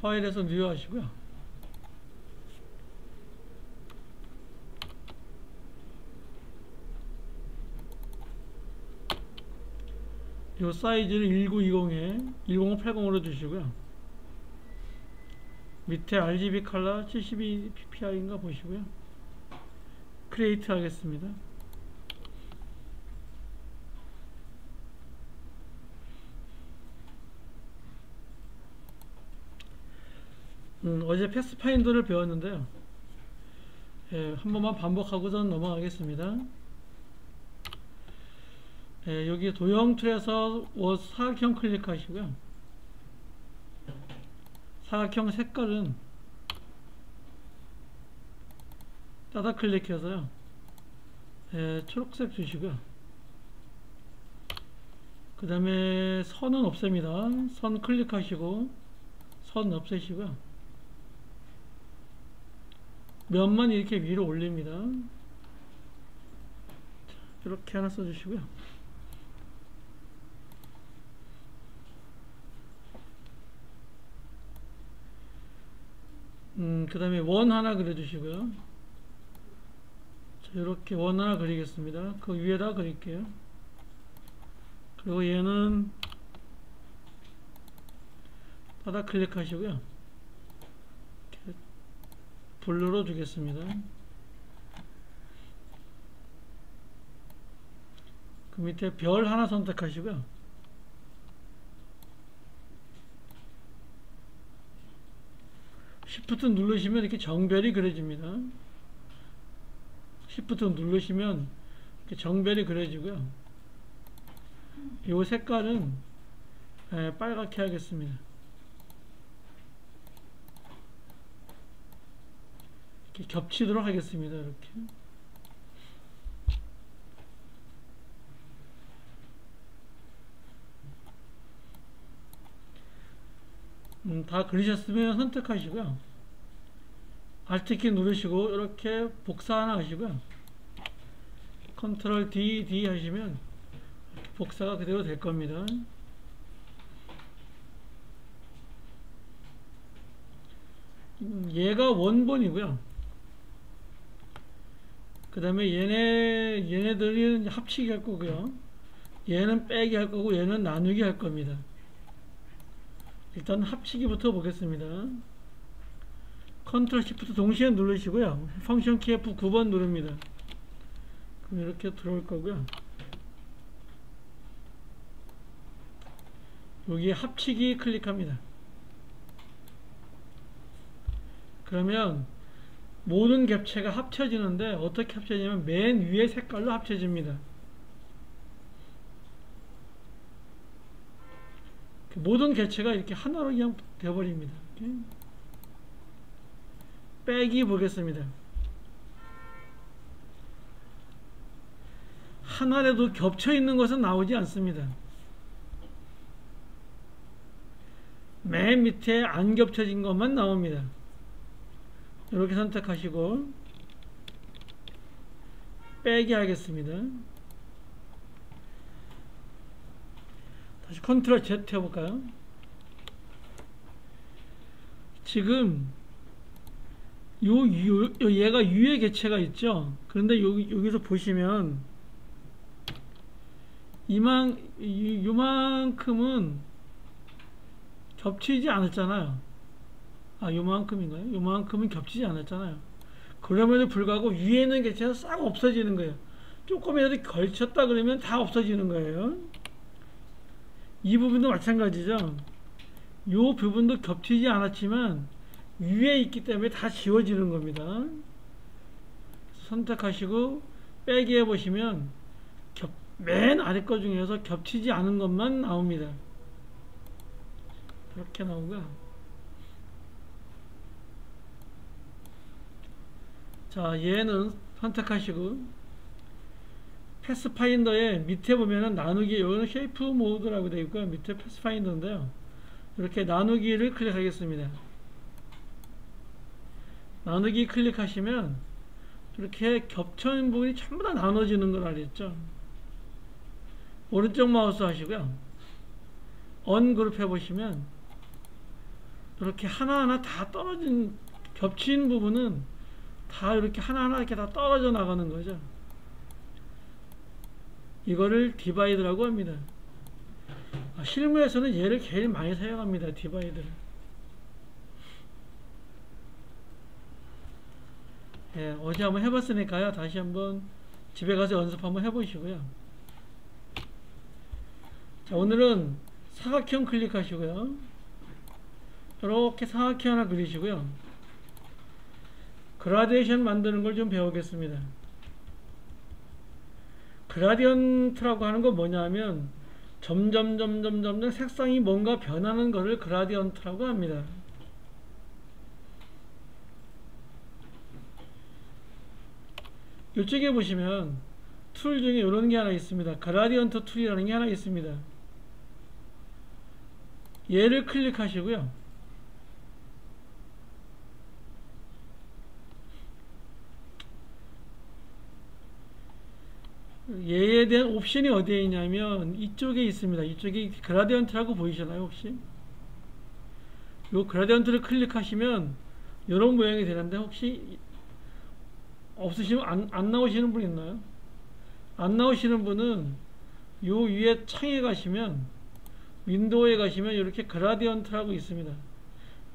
파일에서 뉴 하시고요. 요 사이즈를 1920에 1080으로 주시고요. 밑에 RGB 컬러 72ppi인가 보시고요. 크리에이트 하겠습니다. 어제 패스파인더를 배웠는데요. 예, 한 번만 반복하고선 넘어가겠습니다. 예, 여기 도형 툴에서 사각형 클릭하시고요. 사각형 색깔은 따다 클릭해서요. 예, 초록색 주시고요. 그 다음에 선은 없앱니다. 선 클릭하시고 선 없애시고요. 면만 이렇게 위로 올립니다. 이렇게 하나 써주시고요. 그 다음에 원 하나 그려주시고요. 자, 이렇게 원 하나 그리겠습니다. 그 위에다 그릴게요. 그리고 얘는 바닥 클릭하시고요. 이렇게 블루로 주겠습니다. 그 밑에 별 하나 선택하시고요. Shift 누르시면 이렇게 정별이 그려집니다. Shift 누르시면 이렇게 정별이 그려지고요. 이 색깔은 빨갛게 하겠습니다. 이렇게 겹치도록 하겠습니다. 이렇게. 다 그리셨으면 선택하시고요. Alt키 누르시고 이렇게 복사 하나 하시고요. Ctrl D 하시면 복사가 그대로 될 겁니다. 얘가 원본이고요. 그 다음에 얘네들은 합치기 할 거고요. 얘는 빼기 할 거고 얘는 나누기 할 겁니다. 일단 합치기부터 보겠습니다. Ctrl Shift 동시에 누르시고요. 펑션 키 F9번 누릅니다. 그럼 이렇게 들어올 거고요. 여기 합치기 클릭합니다. 그러면 모든 겹체가 합쳐지는데 어떻게 합쳐지냐면 맨 위에 색깔로 합쳐집니다. 모든 객체가 이렇게 하나로 그냥 되어버립니다. 빼기 보겠습니다. 하나라도 겹쳐 있는 것은 나오지 않습니다. 맨 밑에 안 겹쳐진 것만 나옵니다. 이렇게 선택하시고 빼기 하겠습니다. 다시 Ctrl Z 해볼까요? 지금 얘가 위에 객체가 있죠. 그런데 여기서 보시면 요만큼은 겹치지 않았잖아요. 요만큼인가요? 요만큼은 겹치지 않았잖아요. 그럼에도 불구하고 위에 있는 객체가 싹 없어지는 거예요. 조금이라도 걸쳤다 그러면 다 없어지는 거예요. 이 부분도 마찬가지죠. 이 부분도 겹치지 않았지만 위에 있기 때문에 다 지워지는 겁니다. 선택하시고 빼기 해보시면 맨 아래 거 중에서 겹치지 않은 것만 나옵니다. 이렇게 나오고요. 자, 얘는 선택하시고 패스파인더의 밑에 보면은 나누기, 여기는 쉐이프 모드라고 되어 있고요. 밑에 패스파인더인데요. 이렇게 나누기를 클릭하겠습니다. 나누기 클릭하시면 이렇게 겹쳐있는 부분이 전부 다 나눠지는 걸 알겠죠. 오른쪽 마우스 하시고요. 언그룹 해보시면 이렇게 하나하나 다 떨어진 겹친 부분은 다 이렇게 하나하나 이렇게 다 떨어져 나가는 거죠. 이거를 디바이드라고 합니다. 실무에서는 얘를 제일 많이 사용합니다. 디바이드를. 예, 어제 한번 해봤으니까요. 다시 한번 집에 가서 연습 한번 해보시고요. 자, 오늘은 사각형 클릭하시고요. 이렇게 사각형 하나 그리시고요. 그라데이션 만드는 걸 좀 배우겠습니다. 그라디언트라고 하는 건 뭐냐면 점점 색상이 뭔가 변하는 것을 그라디언트라고 합니다. 이쪽에 보시면 툴 중에 이런 게 하나 있습니다. 그라디언트 툴이라는 게 하나 있습니다. 얘를 클릭하시고요. 얘에 대한 옵션이 어디에 있냐면 이쪽에 있습니다. 이쪽에 그라디언트라고 보이시나요 혹시? 요 그라디언트를 클릭하시면 이런 모양이 되는데 혹시 없으시면 안 나오시는 분 있나요? 안 나오시는 분은 요 위에 창에 가시면 윈도우에 가시면 이렇게 그라디언트라고 있습니다.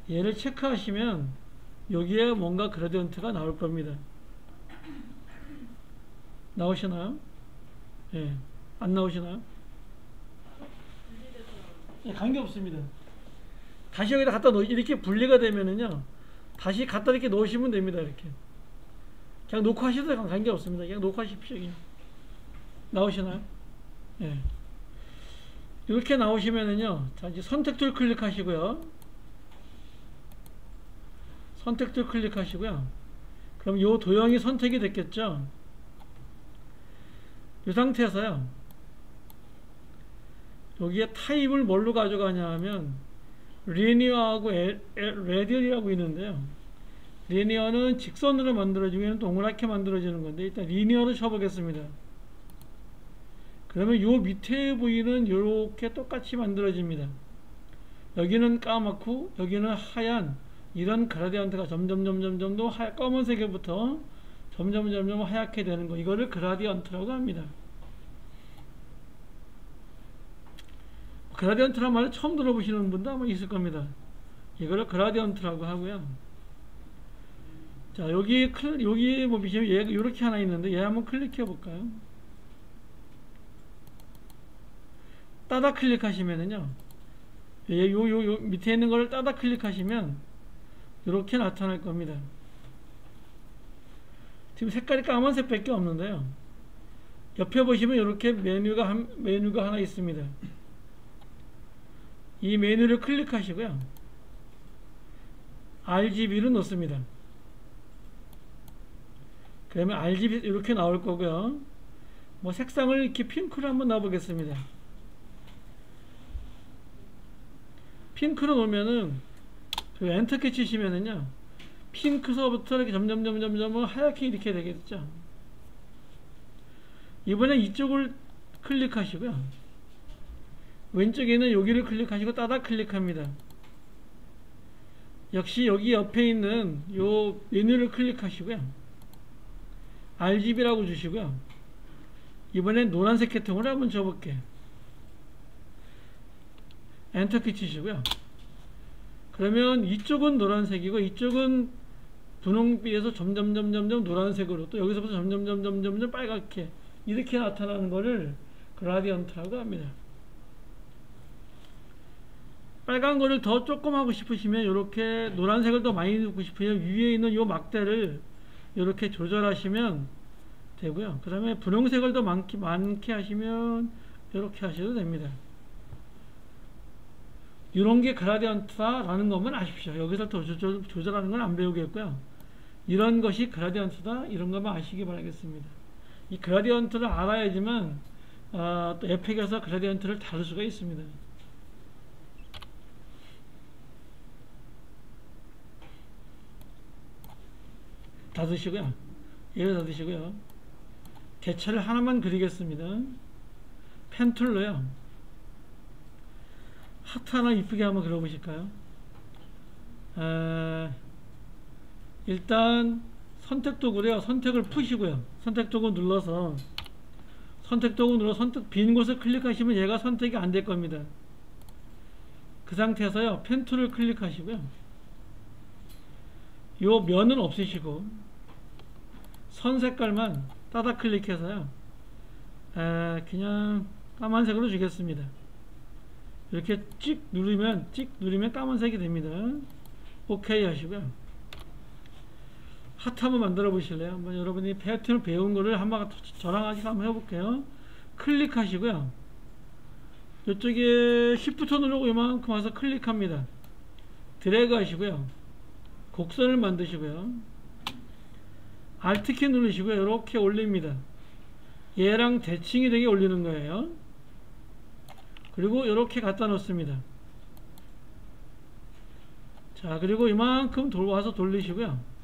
얘를 체크하시면 여기에 뭔가 그라디언트가 나올 겁니다. 나오시나요? 예, 안 나오시나요? 예, 관계없습니다. 다시 여기다 갖다 이렇게 분리가 되면은요, 다시 갖다 이렇게 놓으시면 됩니다. 이렇게. 그냥 놓고 하셔도 관계없습니다. 그냥 놓고 하십시오. 그냥. 나오시나요? 예. 이렇게 나오시면은요, 자, 이제 선택 툴 클릭하시고요. 선택 툴 클릭하시고요. 그럼 요 도형이 선택이 됐겠죠? 이 상태에서요, 여기에 타입을 뭘로 가져가냐 하면 리니어하고 레디얼이라고 있는데요. 리니어는 직선으로 만들어지면 동그랗게 만들어지는 건데 일단 리니어로 쳐보겠습니다. 그러면 요 밑에 부위는 이렇게 똑같이 만들어집니다. 여기는 까맣고 여기는 하얀 이런 그라디언트가 점점 더 검은색부터 점점 하얗게 되는 거, 이거를 그라디언트라고 합니다. 그라디언트란 말을 처음 들어보시는 분도 아마 있을 겁니다. 이거를 그라디언트라고 하고요. 자, 여기 뭐 보시면 얘가 이렇게 하나 있는데 얘 한번 클릭해 볼까요? 따다 클릭하시면은요, 요 밑에 있는 거를 따다 클릭하시면 이렇게 나타날 겁니다. 지금 색깔이 까만색 밖에 없는데요, 옆에 보시면 이렇게 메뉴가 하나 있습니다. 이 메뉴를 클릭하시고요, RGB를 넣습니다. 그러면 RGB 이렇게 나올 거고요. 뭐 색상을 이렇게 핑크로 한번 넣어보겠습니다. 핑크로 놓으면은 엔터키 치시면은요, 핑크서부터 이렇게 점점 하얗게 이렇게 되겠죠. 이번에 이쪽을 클릭하시고요, 왼쪽에 있는 여기를 클릭하시고 따다 클릭합니다. 역시 여기 옆에 있는 요 메뉴를 클릭하시고요, RGB라고 주시고요, 이번엔 노란색 계통을 한번 줘볼게요. 엔터키 치시고요. 그러면 이쪽은 노란색이고 이쪽은 분홍빛에서 점점 노란색으로, 또 여기서부터 점점 빨갛게 이렇게 나타나는 거를 그라디언트라고 합니다. 빨간 거를 더 조금 하고 싶으시면 이렇게 노란색을 더 많이 넣고 싶으면 위에 있는 요 막대를 이렇게 조절하시면 되고요. 그 다음에 분홍색을 더 많게 하시면 이렇게 하셔도 됩니다. 이런 게 그라디언트다라는 것만 아십시오. 여기서 더 조절하는 건 안 배우겠고요. 이런 것이 그라디언트다, 이런 것만 아시기 바라겠습니다. 이 그라디언트를 알아야지만 또 에펙에서 그라디언트를 다룰 수가 있습니다. 닫으시고요. 얘를 닫으시고요. 개체를 하나만 그리겠습니다. 펜툴로요, 하트 하나 이쁘게 한번 그려보실까요? 일단 선택 도구래요. 선택을 푸시고요. 선택 도구 눌러서 선택 빈 곳을 클릭하시면 얘가 선택이 안 될 겁니다. 그 상태에서요, 펜 툴을 클릭하시고요. 요 면은 없애시고 선 색깔만 따다 클릭해서요, 그냥 까만색으로 주겠습니다. 이렇게 찍 누르면 까만색이 됩니다. 오케이 하시고요. 하트 한번 만들어 보실래요? 한번 여러분이 패턴을 배운 거를 한번 저랑 같이 한번 해볼게요. 클릭하시고요. 이쪽에 Shift 누르고 이만큼 와서 클릭합니다. 드래그 하시고요. 곡선을 만드시고요. Alt키 누르시고요. 이렇게 올립니다. 얘랑 대칭이 되게 올리는 거예요. 그리고 이렇게 갖다 놓습니다. 자, 그리고 이만큼 와서 돌리시고요.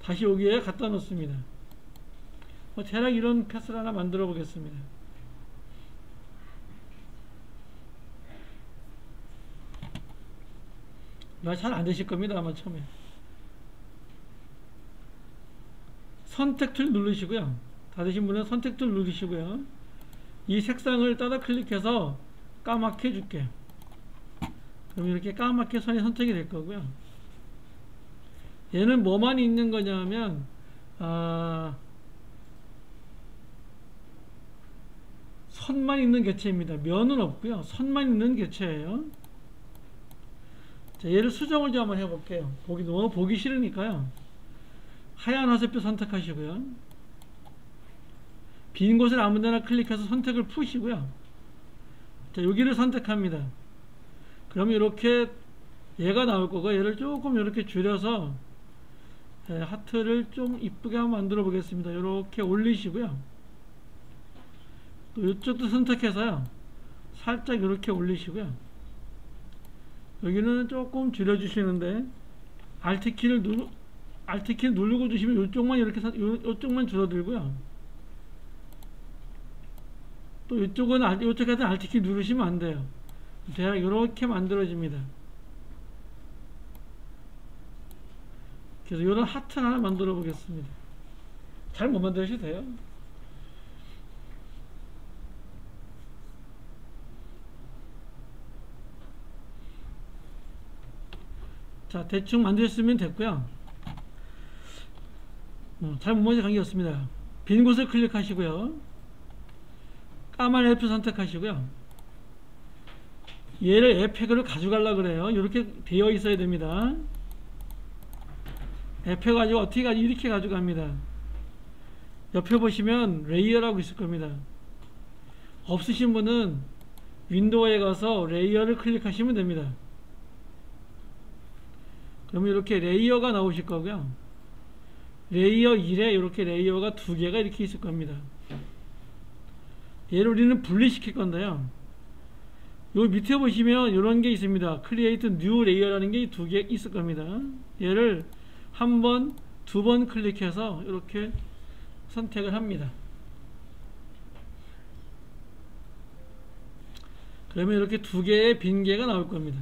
다시 여기에 갖다 놓습니다. 대략 이런 패스를 하나 만들어 보겠습니다. 잘 안 되실 겁니다. 아마 처음에. 선택 툴 누르시고요. 다 되신 분은 선택 툴 누르시고요. 이 색상을 따다 클릭해서 까맣게 해줄게요. 그럼 이렇게 까맣게 선이 선택이 될 거고요. 얘는 뭐만 있는 거냐면 선만 있는 개체입니다. 면은 없고요. 선만 있는 개체예요. 자, 얘를 수정을 좀 한번 해볼게요. 너무 보기 싫으니까요. 하얀 화살표 선택하시고요. 빈 곳을 아무데나 클릭해서 선택을 푸시고요. 자, 여기를 선택합니다. 그러면 이렇게 얘가 나올 거고, 얘를 조금 이렇게 줄여서 하트를 좀 이쁘게 한번 만들어 보겠습니다. 이렇게 올리시고요. 또 이쪽도 선택해서요, 살짝 이렇게 올리시고요. 여기는 조금 줄여 주시는데 Alt키를 누르고 주시면 이쪽만 이쪽만 줄어들고요. 또 이쪽에서 Alt키 누르시면 안 돼요. 대략 이렇게 만들어집니다. 그래서 이런 하트 하나 만들어 보겠습니다. 잘 못 만드셔도 돼요. 자, 대충 만드셨으면 됐고요. 잘 못 만드셔도 관계없습니다. 빈 곳을 클릭하시고요. 까만 F 선택하시고요. 얘를 에펙으로 가져가려고 그래요. 이렇게 되어 있어야 됩니다. 에펙 가지고 어떻게 가지고 이렇게 가져갑니다. 옆에 보시면 레이어라고 있을 겁니다. 없으신 분은 윈도우에 가서 레이어를 클릭하시면 됩니다. 그러면 이렇게 레이어가 나오실 거고요. 레이어 1에 이렇게 레이어가 2개가 이렇게 있을 겁니다. 얘를 우리는 분리시킬 건데요. 여기 밑에 보시면 이런 게 있습니다. Create New Layer라는 게 2개 있을 겁니다. 얘를 한 번, 2번 클릭해서 이렇게 선택을 합니다. 그러면 이렇게 2개의 빈개가 나올 겁니다.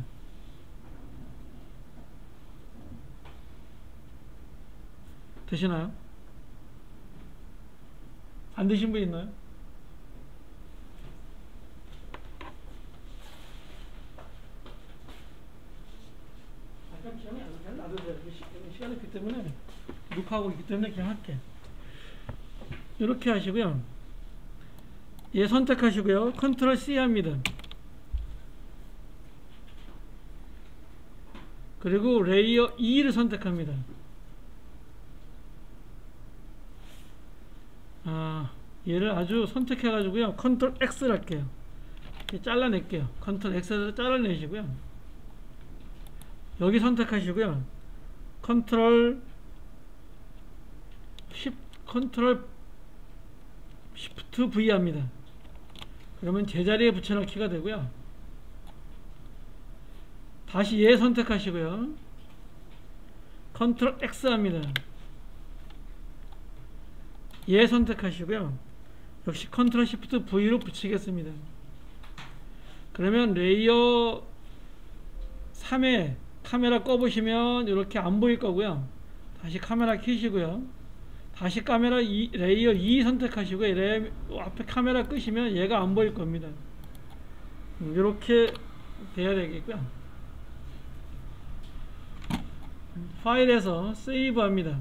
되시나요? 안 되신 분 있나요? 시간이 있기 때문에 녹화하고 있기 때문에 그냥 할게. 이렇게 하시고요. 얘 선택하시고요. 컨트롤 C 합니다. 그리고 레이어 2를 선택합니다. 얘를 아주 선택해 가지고요. 컨트롤 X를 할게요. 이렇게 잘라낼게요. 컨트롤 X에서 잘라내시고요. 여기 선택하시고요. 컨트롤 Shift V 합니다. 그러면 제자리에 붙여넣기가 되고요. 다시 얘 선택하시고요. 컨트롤 X 합니다. 얘 선택하시고요. 역시 컨트롤 Shift V로 붙이겠습니다. 그러면 레이어 3에 카메라 꺼보시면 이렇게 안 보일 거고요. 다시 카메라 켜시고요. 다시 카메라 레이어 2 선택하시고 앞에 카메라 끄시면 얘가 안 보일 겁니다. 이렇게 돼야 되겠고요. 파일에서 세이브 합니다.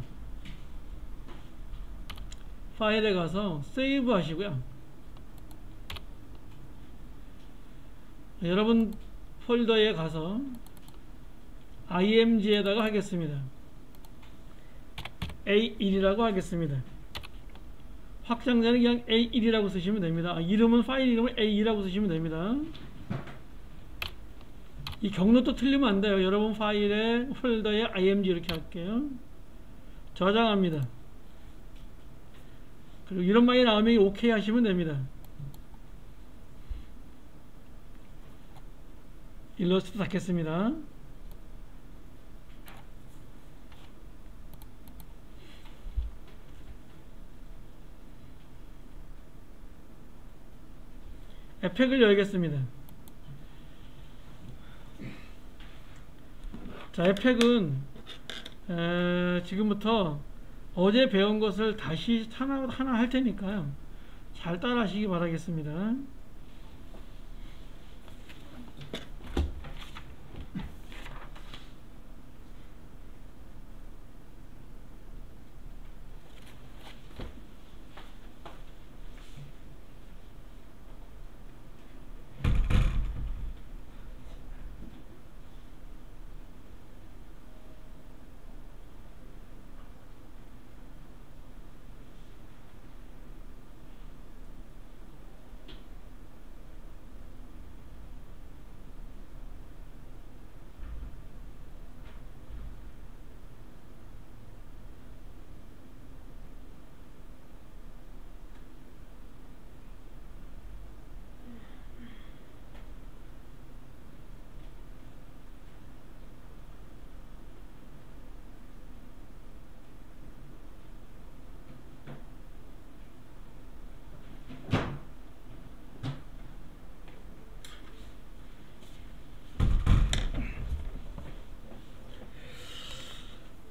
파일에 가서 세이브 하시고요. 여러분 폴더에 가서 img에다가 하겠습니다. A1이라고 하겠습니다. 확장자는 그냥 A1이라고 쓰시면 됩니다. 이름은 파일 이름을 A2라고 쓰시면 됩니다. 이 경로도 틀리면 안 돼요. 여러분 파일에 폴더에 img 이렇게 할게요. 저장합니다. 그리고 이런 말이 나오면 OK 하시면 됩니다. 일러스트 닫겠습니다. 에펙을 열겠습니다. 자, 에펙은 지금부터 어제 배운 것을 다시 하나 할 테니까요. 잘 따라 하시기 바라겠습니다.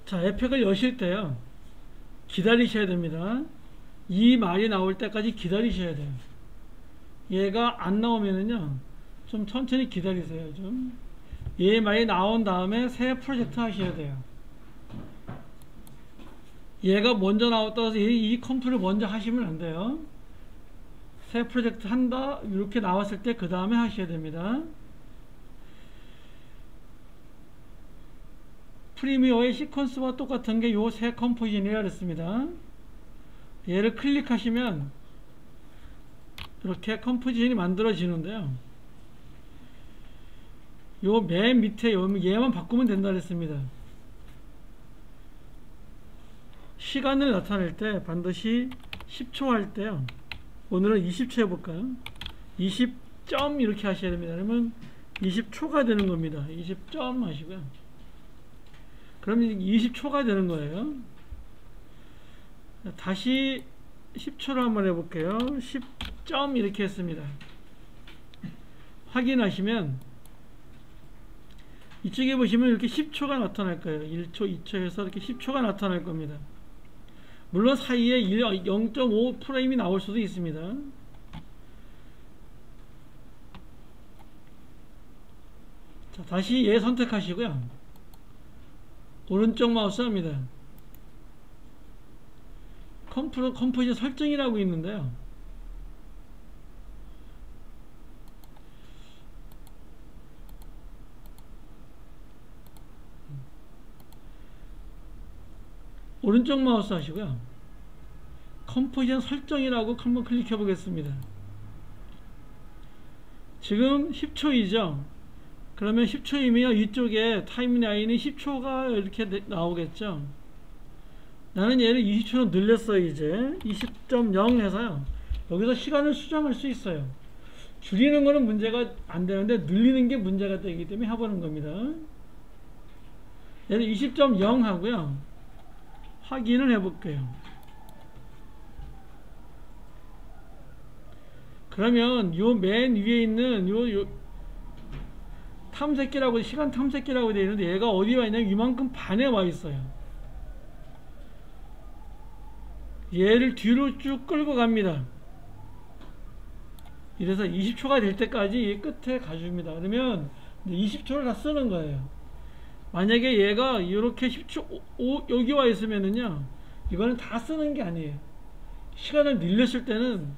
자, 에펙을 여실 때요, 기다리셔야 됩니다. 이 말이 나올 때까지 기다리셔야 돼요. 얘가 안 나오면은요, 좀 천천히 기다리세요. 얘 말이 나온 다음에 새 프로젝트 하셔야 돼요. 얘가 먼저 나왔다고 해서 이 컴프를 먼저 하시면 안 돼요. 새 프로젝트 한다 이렇게 나왔을 때 그 다음에 하셔야 됩니다. 프리미어의 시퀀스와 똑같은 게 요 새 컴포지션이라 그랬습니다. 얘를 클릭하시면 이렇게 컴포지션이 만들어지는데요, 요 맨 밑에 얘만 바꾸면 된다 그랬습니다. 시간을 나타낼 때 반드시 10초 할 때요, 오늘은 20초 해볼까요? 20점 이렇게 하셔야 됩니다. 그러면 20초가 되는 겁니다. 20점 하시고요. 그러면 20초가 되는 거예요. 다시 10초로 한번 해볼게요. 10점 이렇게 했습니다. 확인하시면 이쪽에 보시면 이렇게 10초가 나타날 거예요. 1초, 2초 해서 이렇게 10초가 나타날 겁니다. 물론 사이에 0.5 프레임이 나올 수도 있습니다. 자, 다시 얘 선택하시고요, 오른쪽 마우스 합니다. 컴포지션 설정이라고 있는데요, 오른쪽 마우스 하시고요, 컴포지션 설정이라고 한번 클릭해 보겠습니다. 지금 10초이죠. 그러면 10초이면 이쪽에 타임라인이 10초가 이렇게 나오겠죠. 나는 얘를 20초로 늘렸어요. 이제 20.0 해서요, 여기서 시간을 수정할 수 있어요. 줄이는 거는 문제가 안 되는데 늘리는 게 문제가 되기 때문에 해보는 겁니다. 얘를 20.0 하고요, 확인을 해볼게요. 그러면 요 맨 위에 있는 요 탐색기라고, 시간 탐색기라고 되어 있는데 얘가 어디 와 있냐면 이만큼 반에 와 있어요. 얘를 뒤로 쭉 끌고 갑니다. 이래서 20초가 될 때까지 이 끝에 가줍니다. 그러면 20초를 다 쓰는 거예요. 만약에 얘가 이렇게 10초 여기 와 있으면은요, 이거는 다 쓰는 게 아니에요. 시간을 늘렸을 때는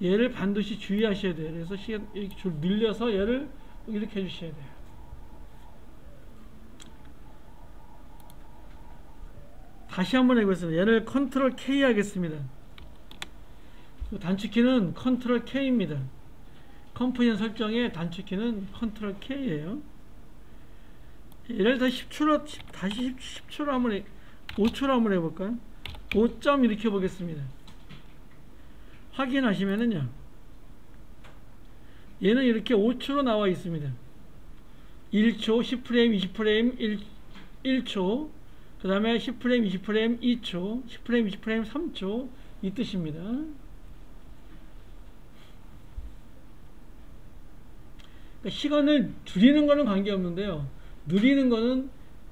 얘를 반드시 주의하셔야 돼요. 그래서 시간 이렇게 줄 늘려서 얘를 이렇게 해주셔야 돼요. 다시 한번 해보겠습니다. 얘를 컨트롤 K 하겠습니다. 단축키는 컨트롤 K입니다. 컴포지션 설정의 단축키는 컨트롤 K예요. 얘를 다시 10초로, 다시 10초로 한번 5초로 한번 해볼까요? 5점 이렇게 보겠습니다. 확인하시면은요, 얘는 이렇게 5초로 나와 있습니다. 1초, 10프레임, 20프레임, 1초, 그 다음에 10프레임, 20프레임, 2초, 10프레임, 20프레임, 3초, 이 뜻입니다. 그러니까 시간을 줄이는 거는 관계없는데요, 느리는 거는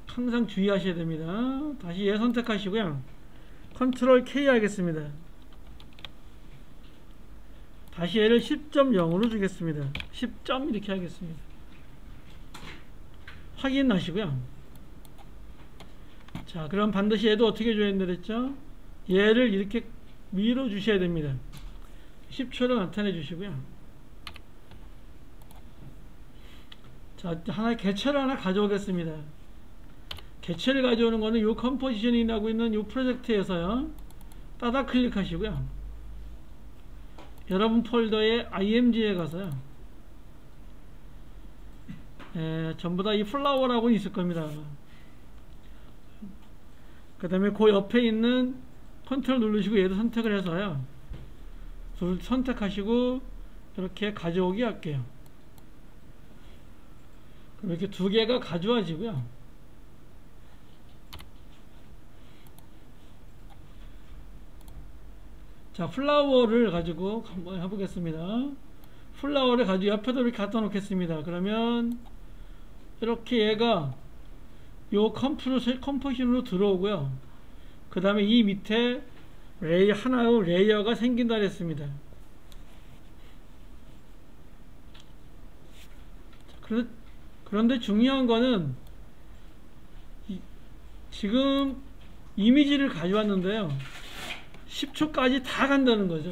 항상 주의하셔야 됩니다. 다시 얘 선택하시고요, 컨트롤 K 하겠습니다. 다시 얘를 10.0으로 주겠습니다. 10점 이렇게 하겠습니다. 확인하시고요. 자, 그럼 반드시 얘도 어떻게 줘야 된다 그랬죠? 얘를 이렇게 밀어 주셔야 됩니다. 10초를 나타내 주시고요. 자, 하나의 개체를 하나 가져오겠습니다. 개체를 가져오는 거는 이 컴포지션이 나고 있는 이 프로젝트에서요, 따다 클릭하시고요, 여러분 폴더에 img에 가서요, 전부 다 이 플라워라고 있을 겁니다. 그 다음에 그 옆에 있는 컨트롤 누르시고 얘도 선택을 해서요, 둘 선택하시고 이렇게 가져오기 할게요. 그럼 이렇게 두 개가 가져와지고요, 자, 플라워를 가지고 한번 해보겠습니다. 플라워를 가지고 옆에도 이렇게 갖다 놓겠습니다. 그러면 이렇게 얘가 요 컴포지션으로 들어오고요, 그 다음에 이 밑에 하나의 레이어가 생긴다 그랬습니다. 그런데 중요한 거는 지금 이미지를 가져왔는데요, 10초까지 다 간다는 거죠.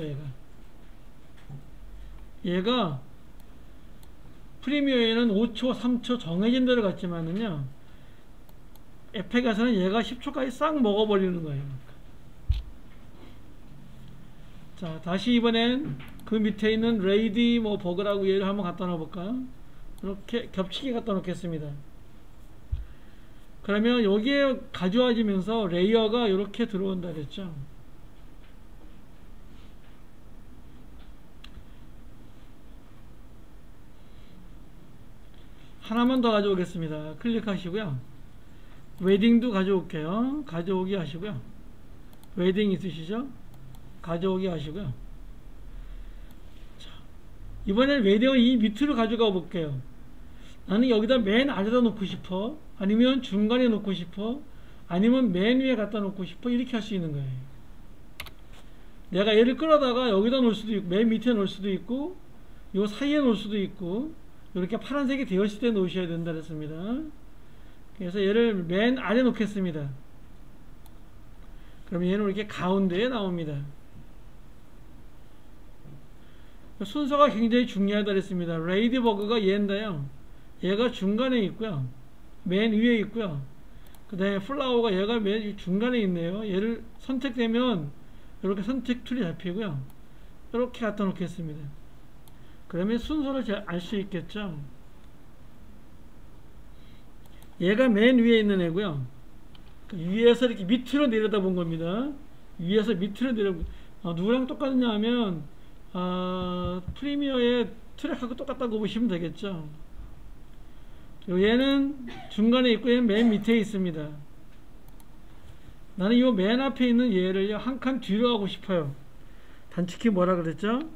얘가 프리미어에는 5초, 3초 정해진 대로 갔지만은요, 에펙에서는 얘가 10초까지 싹 먹어버리는 거예요. 자, 다시 이번엔 그 밑에 있는 레이디 버그라고 얘를 한번 갖다 놓을까요? 이렇게 겹치게 갖다 놓겠습니다. 그러면 여기에 가져와지면서 레이어가 이렇게 들어온다 그랬죠. 하나만 더 가져오겠습니다. 클릭하시고요, 웨딩도 가져올게요. 가져오기 하시고요, 웨딩 있으시죠? 가져오기 하시고요. 자, 이번엔 웨딩을 이 밑으로 가져가 볼게요. 나는 여기다 맨 아래다 놓고 싶어, 아니면 중간에 놓고 싶어, 아니면 맨 위에 갖다 놓고 싶어, 이렇게 할 수 있는 거예요. 내가 얘를 끌어다가 여기다 놓을 수도 있고, 맨 밑에 놓을 수도 있고, 요 사이에 놓을 수도 있고, 이렇게 파란색이 되어 있을 때 놓으셔야 된다 그랬습니다. 그래서 얘를 맨 아래 놓겠습니다. 그럼 얘는 이렇게 가운데에 나옵니다. 순서가 굉장히 중요하다 그랬습니다. 레이디버그가 얘인데요, 얘가 중간에 있고요, 맨 위에 있고요, 그 다음에 플라워가 얘가 맨 중간에 있네요. 얘를 선택되면 이렇게 선택 툴이 잡히고요, 이렇게 갖다 놓겠습니다. 그러면 순서를 잘 알 수 있겠죠. 얘가 맨 위에 있는 애고요, 위에서 이렇게 밑으로 내려다 본 겁니다. 위에서 밑으로 누구랑 똑같냐 하면 프리미어의 트랙하고 똑같다고 보시면 되겠죠. 얘는 중간에 있고 얘는 맨 밑에 있습니다. 나는 이 맨 앞에 있는 얘를 한 칸 뒤로 가고 싶어요. 단축키 뭐라 그랬죠?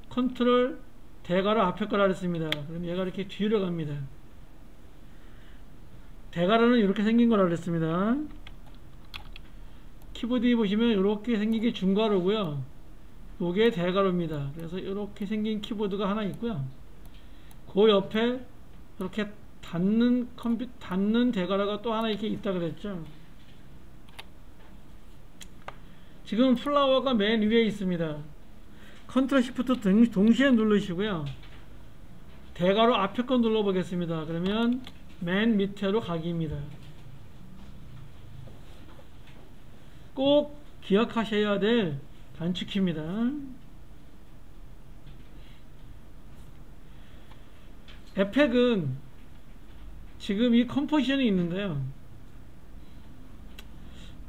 컨트롤 대괄호 앞에 거라 그랬습니다. 그럼 얘가 이렇게 뒤로 갑니다. 대괄호는 이렇게 생긴 거라 그랬습니다. 키보드에 보시면 이렇게 생긴 게 중괄호고요. 요게 대괄호입니다. 그래서 이렇게 생긴 키보드가 하나 있고요. 그 옆에 이렇게 닫는 대괄호가 또 하나 이렇게 있다 그랬죠. 지금 플라워가 맨 위에 있습니다. 컨트롤 시프트 동시에 누르시고요. 대괄호 앞에 거 눌러 보겠습니다. 그러면 맨 밑으로 가기입니다. 꼭 기억하셔야 될 단축키입니다. 에펙은 지금 이 컴포지션이 있는데요.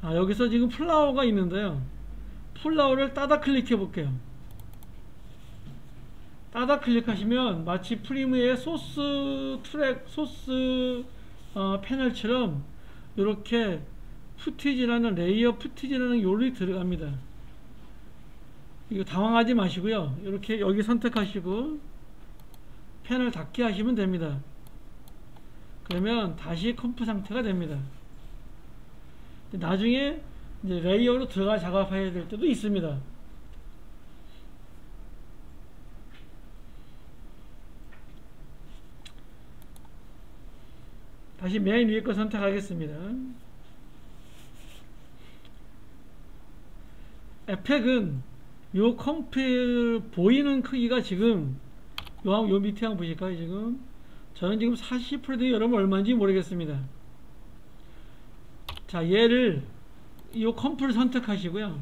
여기서 지금 플라워가 있는데요. 플라워를 따다 클릭해 볼게요. 따다 클릭하시면 마치 프리미의 소스 패널처럼 이렇게 레이어 푸티지라는 요리 들어갑니다. 이거 당황하지 마시고요. 이렇게 여기 선택하시고 패널 닫기 하시면 됩니다. 그러면 다시 컴프 상태가 됩니다. 나중에 이제 레이어로 들어가 작업해야 될 때도 있습니다. 다시 맨 위에 거 선택하겠습니다. 에펙은 요 컴프 보이는 크기가 지금 요 밑에 한번 보실까요? 지금 저는 지금 40%인데 여러분 얼마인지 모르겠습니다. 자, 얘를 요 컴프를 선택하시고요.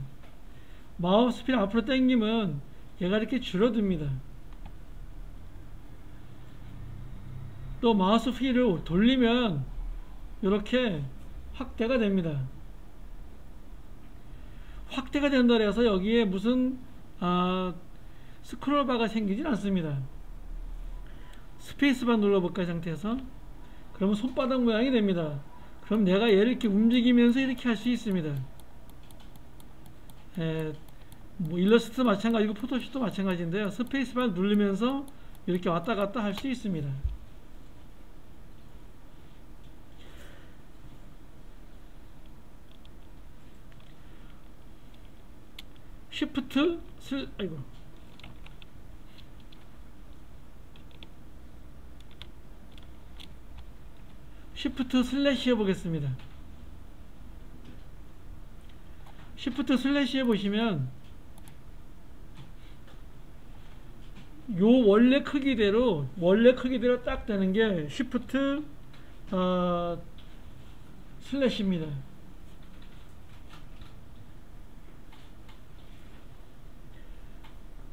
마우스 휠 앞으로 당기면 얘가 이렇게 줄어듭니다. 또 마우스 휠을 돌리면 이렇게 확대가 됩니다. 확대가 된다 해서 여기에 무슨 스크롤바가 생기진 않습니다. 스페이스바 눌러볼까요? 상태에서 그러면 손바닥 모양이 됩니다. 그럼 내가 얘를 이렇게 움직이면서 이렇게 할 수 있습니다. 뭐 일러스트 마찬가지고 포토샵도 마찬가지인데요. 스페이스바 누르면서 이렇게 왔다 갔다 할 수 있습니다. 쉬프트 쉬프트 슬래시 해보겠습니다. 쉬프트 슬래시 해보시면 요 원래 크기대로 딱 되는 게 쉬프트 슬래시입니다.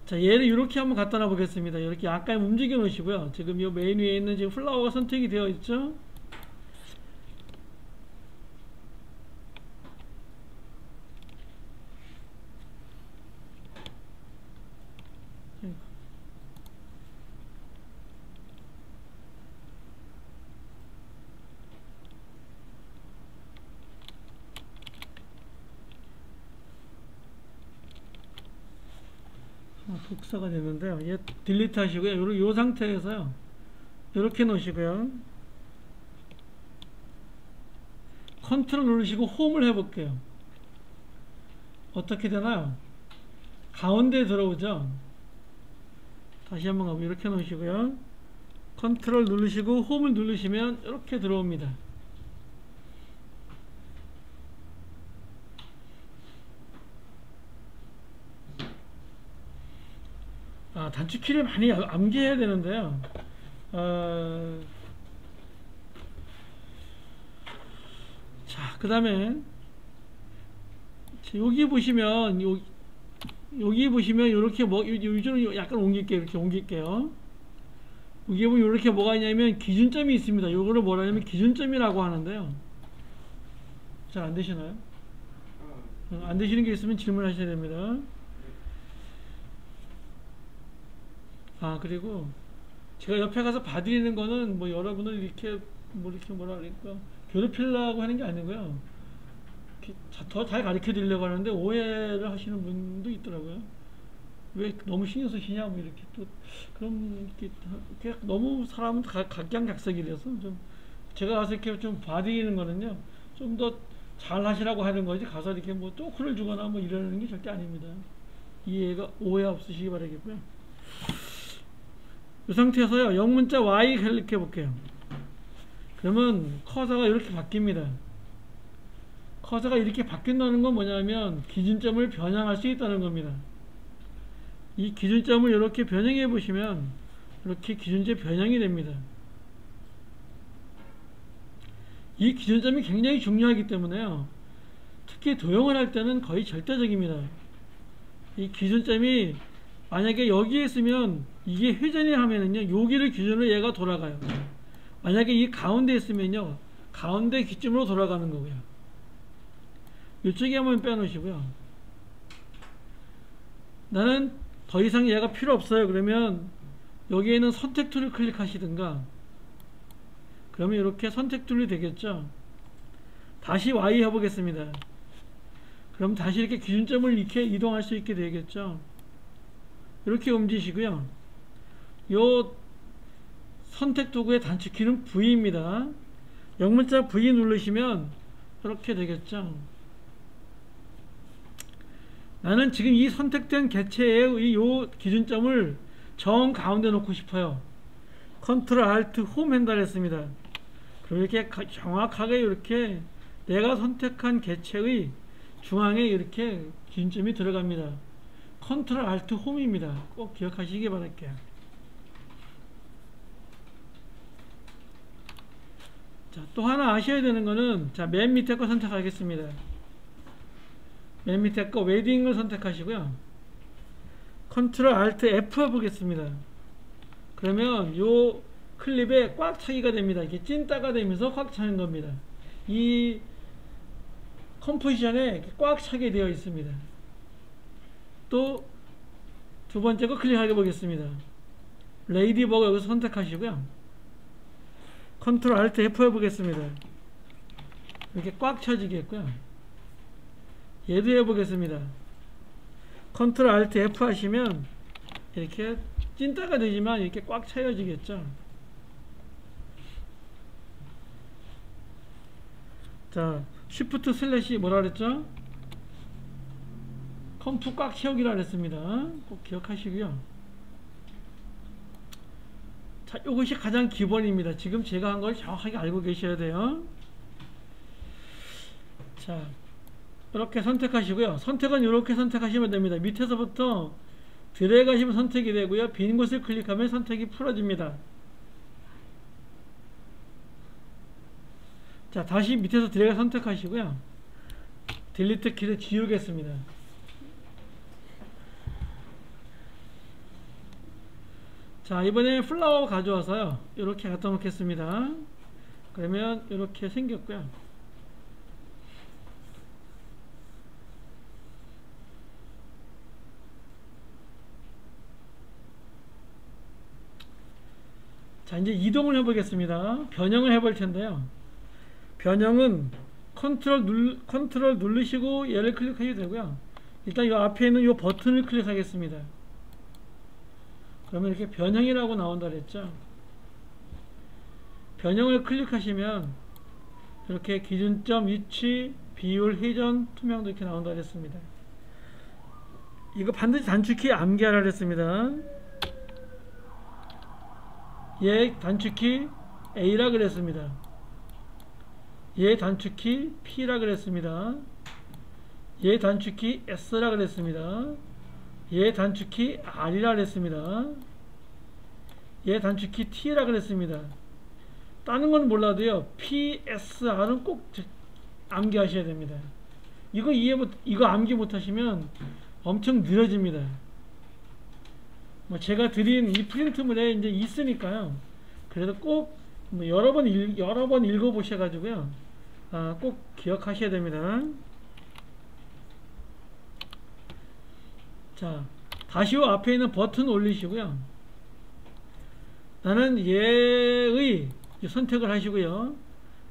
자, 얘를 이렇게 한번 갖다 놔 보겠습니다. 이렇게 약간 움직여 놓으시고요. 지금 이 메인 위에 있는 지금 플라워가 선택이 되어 있죠. 복사가 되는데요. 얘 딜리트 하시고요. 요 상태에서요. 이렇게 놓으시고요. 컨트롤 누르시고 홈을 해볼게요. 어떻게 되나요? 가운데 들어오죠. 다시 한번 가보면 이렇게 놓으시고요. 컨트롤 누르시고 홈을 누르시면 이렇게 들어옵니다. 단축키를 많이 암기해야 되는데요. 자, 그 다음에 여기 보시면 이렇게 요즘은 약간 옮길게요. 이렇게 옮길게요. 여기 보면 이렇게 뭐가 있냐면 기준점이 있습니다. 요거를 뭐라 하냐면 기준점이라고 하는데요. 잘 안 되시나요? 안 되시는 게 있으면 질문하셔야 됩니다. 그리고 제가 옆에 가서 봐드리는 거는 뭐 여러분을 이렇게 뭐라 그럴까 괴롭히려고 하는 게 아니고요. 더 잘 가르쳐 드리려고 하는데 오해를 하시는 분도 있더라고요. 왜 너무 신경 쓰시냐 뭐 이렇게 또 그럼 이렇게 너무 사람은 각양각색이라서 좀 제가 가서 이렇게 좀 봐드리는 거는요, 좀 더 잘 하시라고 하는 거지, 가서 이렇게 뭐 쪼크를 주거나 뭐 이러는 게 절대 아닙니다. 오해 없으시기 바라겠고요. 이 상태에서요, 영문자 Y 클릭해 볼게요. 그러면 커서가 이렇게 바뀝니다. 커서가 이렇게 바뀐다는 건 뭐냐면 기준점을 변형할 수 있다는 겁니다. 이 기준점을 이렇게 변형해 보시면 이렇게 기준점 변형이 됩니다. 이 기준점이 굉장히 중요하기 때문에요, 특히 도형을 할 때는 거의 절대적입니다. 이 기준점이 만약에 여기에 있으면 이게 회전이 하면은요, 여기를 기준으로 얘가 돌아가요. 만약에 이 가운데 있으면요, 가운데 기점으로 돌아가는 거고요. 이쪽에 한번 빼놓으시고요. 나는 더 이상 얘가 필요 없어요. 그러면 여기에는 선택 툴을 클릭하시든가, 그러면 이렇게 선택 툴이 되겠죠. 다시 Y 해보겠습니다. 그럼 다시 이렇게 기준점을 이렇게 이동할 수 있게 되겠죠. 이렇게 움직이시고요. 요 선택 도구의 단축키는 V입니다. 영문자 V 누르시면 이렇게 되겠죠. 나는 지금 이 선택된 개체의 요 기준점을 정 가운데 놓고 싶어요. 컨트롤 알트 홈 했습니다. 그럼 이렇게 정확하게 이렇게 내가 선택한 개체의 중앙에 이렇게 기준점이 들어갑니다. 컨트롤 알트 홈입니다. 꼭 기억하시기 바랄게요. 자, 또 하나 아셔야 되는 거는, 자, 맨 밑에 거 선택하겠습니다. 맨 밑에 거 웨딩을 선택하시고요. 컨트롤 알트 F 해보겠습니다. 그러면 요 클립에 꽉 차기가 됩니다. 이게 찐따가 되면서 꽉 차는 겁니다. 이 컴포지션에 꽉 차게 되어 있습니다. 또 두 번째 거 클릭해 보겠습니다. 레이디버거 여기서 선택하시고요. 컨트롤 알트 F 해보겠습니다. 이렇게 꽉 차지겠고요. 얘도 해보겠습니다. 컨트롤 알트 F 하시면 이렇게 찐따가 되지만 이렇게 꽉 차여지겠죠. 자, 쉬프트 슬래시 뭐라 그랬죠? 컴프 꽉 채우기라 그랬습니다. 꼭 기억하시고요. 자, 이것이 가장 기본입니다. 지금 제가 한 걸 정확하게 알고 계셔야 돼요. 자, 이렇게 선택하시고요. 선택은 이렇게 선택하시면 됩니다. 밑에서부터 드래그 하시면 선택이 되고요. 빈 곳을 클릭하면 선택이 풀어집니다. 자, 다시 밑에서 드래그 선택하시고요. 딜리트 키를 지우겠습니다. 자, 이번에 플라워 가져와서요, 이렇게 갖다 놓겠습니다. 그러면 이렇게 생겼고요. 자, 이제 이동을 해보겠습니다. 변형을 해볼 텐데요. 변형은 컨트롤 누르시고 얘를 클릭하셔도 되고요. 일단 이 앞에 있는 이 버튼을 클릭하겠습니다. 그러면 이렇게 변형이라고 나온다 그랬죠. 변형을 클릭하시면 이렇게 기준점, 위치, 비율, 회전, 투명도 이렇게 나온다 그랬습니다. 이거 반드시 단축키 암기하라 그랬습니다. 얘 단축키 A라 그랬습니다. 얘 단축키 P라 그랬습니다. 얘 단축키 S라 그랬습니다. 얘 단축키 R이라 그랬습니다. 얘 단축키 T라 그랬습니다. 다른 건 몰라도요, P, S, R은 꼭 암기하셔야 됩니다. 이거 암기 못하시면 엄청 느려집니다. 뭐 제가 드린 이 프린트물에 이제 있으니까요. 그래서 꼭 뭐 여러 번 읽어 보셔가지고요, 꼭 기억하셔야 됩니다. 자, 다시 요 앞에 있는 버튼 올리시고요. 나는 얘의 선택을 하시고요.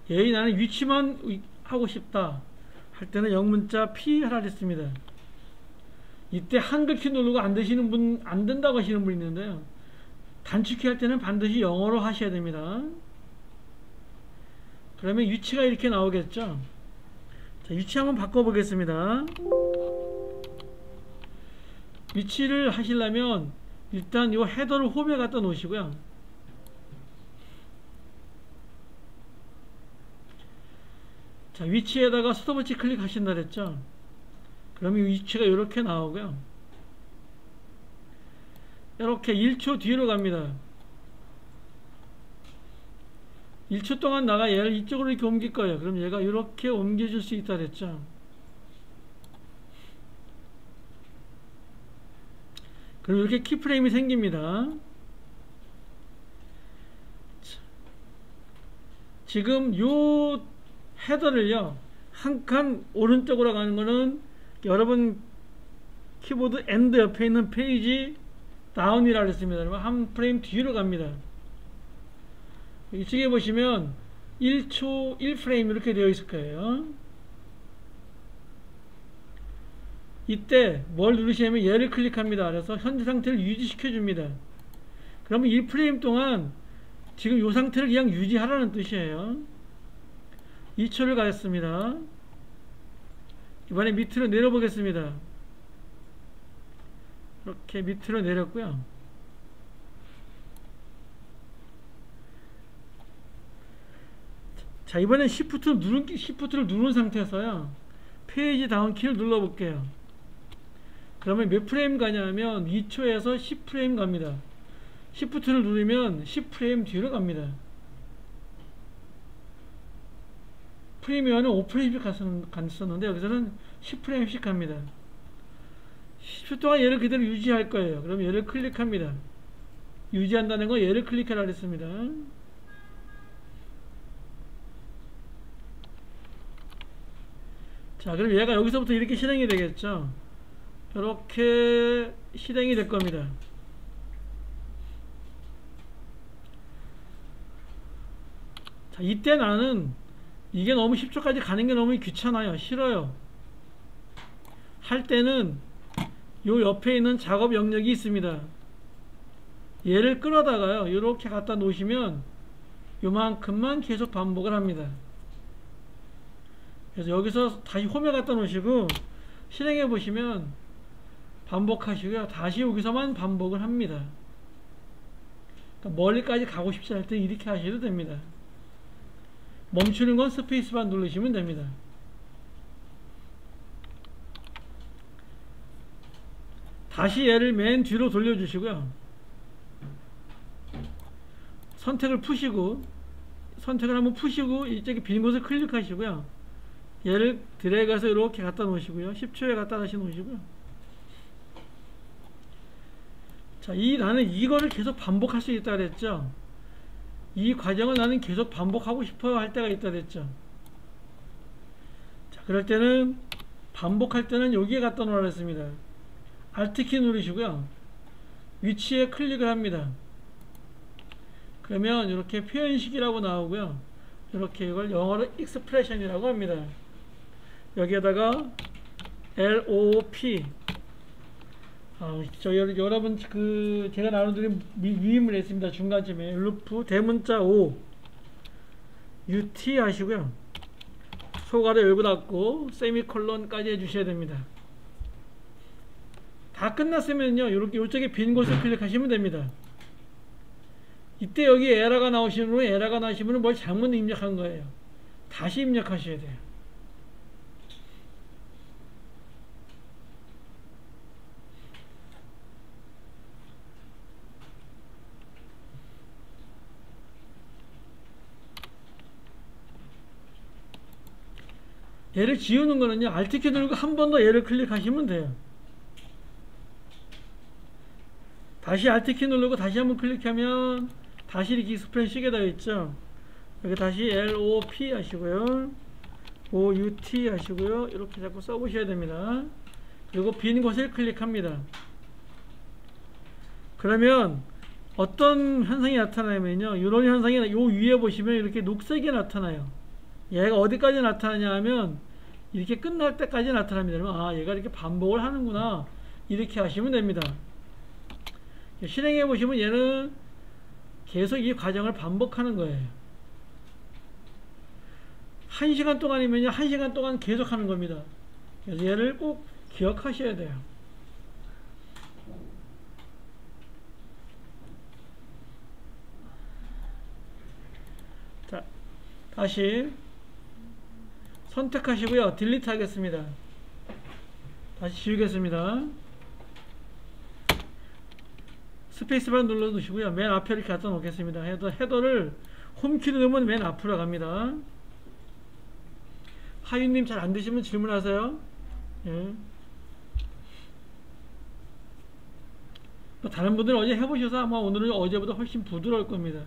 얘의 나는 위치만 하고 싶다 할 때는 영문자 P 하라 했습니다. 이때 한글키 누르고 안 되시는 분, 안 된다고 하시는 분 있는데요. 단축키 할 때는 반드시 영어로 하셔야 됩니다. 그러면 위치가 이렇게 나오겠죠. 자, 위치 한번 바꿔보겠습니다. 위치를 하시려면 일단 이 헤더를 홈에 갖다 놓으시고요. 자, 위치에다가 스톱워치 클릭하신다 그랬죠. 그러면 위치가 이렇게 나오고요. 이렇게 1초 뒤로 갑니다. 1초 동안 나가 얘를 이쪽으로 이렇게 옮길 거예요. 그럼 얘가 이렇게 옮겨줄 수 있다 그랬죠. 그럼 이렇게 키프레임이 생깁니다. 지금 요 헤더를요, 한 칸 오른쪽으로 가는 거는 여러분 키보드 엔드 옆에 있는 페이지 다운이라고 했습니다. 그러면 한 프레임 뒤로 갑니다. 이쪽에 보시면 1초 1프레임 이렇게 되어 있을 거예요. 이때 뭘 누르시냐면 얘를 클릭합니다. 그래서 현재 상태를 유지시켜 줍니다. 그러면 1프레임 동안 지금 이 상태를 그냥 유지하라는 뜻이에요. 2초를 가졌습니다. 이번에 밑으로 내려보겠습니다. 이렇게 밑으로 내렸고요. 자, 이번엔 Shift를 누른 상태에서요, 페이지 다운 키를 눌러볼게요. 그러면 몇 프레임 가냐면 2초에서 10프레임 갑니다. Shift를 누르면 10프레임 뒤로 갑니다. 프리미어는 5프레임씩 갔었는데 여기서는 10프레임씩 갑니다. 10초 동안 얘를 그대로 유지할 거예요. 그럼 얘를 클릭합니다. 유지한다는 건 얘를 클릭하라 그랬습니다. 자, 그럼 얘가 여기서부터 이렇게 실행이 되겠죠. 이렇게 실행이 될 겁니다. 자, 이때 나는 이게 너무 10초까지 가는 게 너무 귀찮아요. 싫어요. 할 때는 요 옆에 있는 작업 영역이 있습니다. 얘를 끌어다가요, 이렇게 갖다 놓으시면 요만큼만 계속 반복을 합니다. 그래서 여기서 다시 홈에 갖다 놓으시고 실행해 보시면 반복하시고요, 다시 여기서만 반복을 합니다. 그러니까 멀리까지 가고 싶지 않을 때 이렇게 하셔도 됩니다. 멈추는 건 스페이스바 누르시면 됩니다. 다시 얘를 맨 뒤로 돌려주시고요, 선택을 한번 푸시고 이쪽에 빈 곳을 클릭하시고요, 얘를 드래그해서 이렇게 갖다 놓으시고요, 10초에 갖다 다시 놓으시고요. 자, 나는 이거를 계속 반복할 수 있다 그랬죠. 이 과정을 나는 계속 반복하고 싶어 할 때가 있다 그랬죠. 자, 그럴 때는 반복할 때는 여기에 갖다 놓으라 했습니다. Alt키 누르시고요, 위치에 클릭을 합니다. 그러면 이렇게 표현식이라고 나오고요, 이렇게 이걸 영어로 expression이라고 합니다. 여기에다가 LOP, 여러분 제가 나눠드린 위임을 했습니다. 중간쯤에 루프 대문자 O UT 하시고요, 소가로 열고 닫고 세미콜론까지 해주셔야 됩니다. 다 끝났으면요, 이렇게 이쪽에 빈 곳을 클릭하시면 됩니다. 이때 여기 에러가 나오시면 뭘 잘못 입력한 거예요. 다시 입력하셔야 돼요. 얘를 지우는 거는요, Alt키 누르고 한 번 더 얘를 클릭하시면 돼요. 다시 Alt키 누르고 다시 한번 클릭하면 다시 이렇게 익스프레션 쓰게 되어 있죠. 여기 다시 LOP 하시고요, OUT 하시고요, 이렇게 자꾸 써보셔야 됩니다. 그리고 빈 곳을 클릭합니다. 그러면 어떤 현상이 나타나냐면요, 이런 현상이 요 위에 보시면 이렇게 녹색이 나타나요. 얘가 어디까지 나타나냐 하면 이렇게 끝날 때까지 나타납니다. 그러면 얘가 이렇게 반복을 하는구나, 이렇게 하시면 됩니다. 실행해 보시면 얘는 계속 이 과정을 반복하는 거예요. 1시간 동안이면요 1시간 동안 계속 하는 겁니다. 그래서 얘를 꼭 기억하셔야 돼요. 자, 다시 선택하시고요. 딜리트 하겠습니다. 다시 지우겠습니다. 스페이스바 눌러 두시고요. 맨 앞에 이렇게 갖다 놓겠습니다. 헤더를 홈키 누르면 맨 앞으로 갑니다. 하윤님 잘 안 되시면 질문하세요. 예. 다른 분들은 어제 해보셔서 아마 오늘은 어제보다 훨씬 부드러울 겁니다.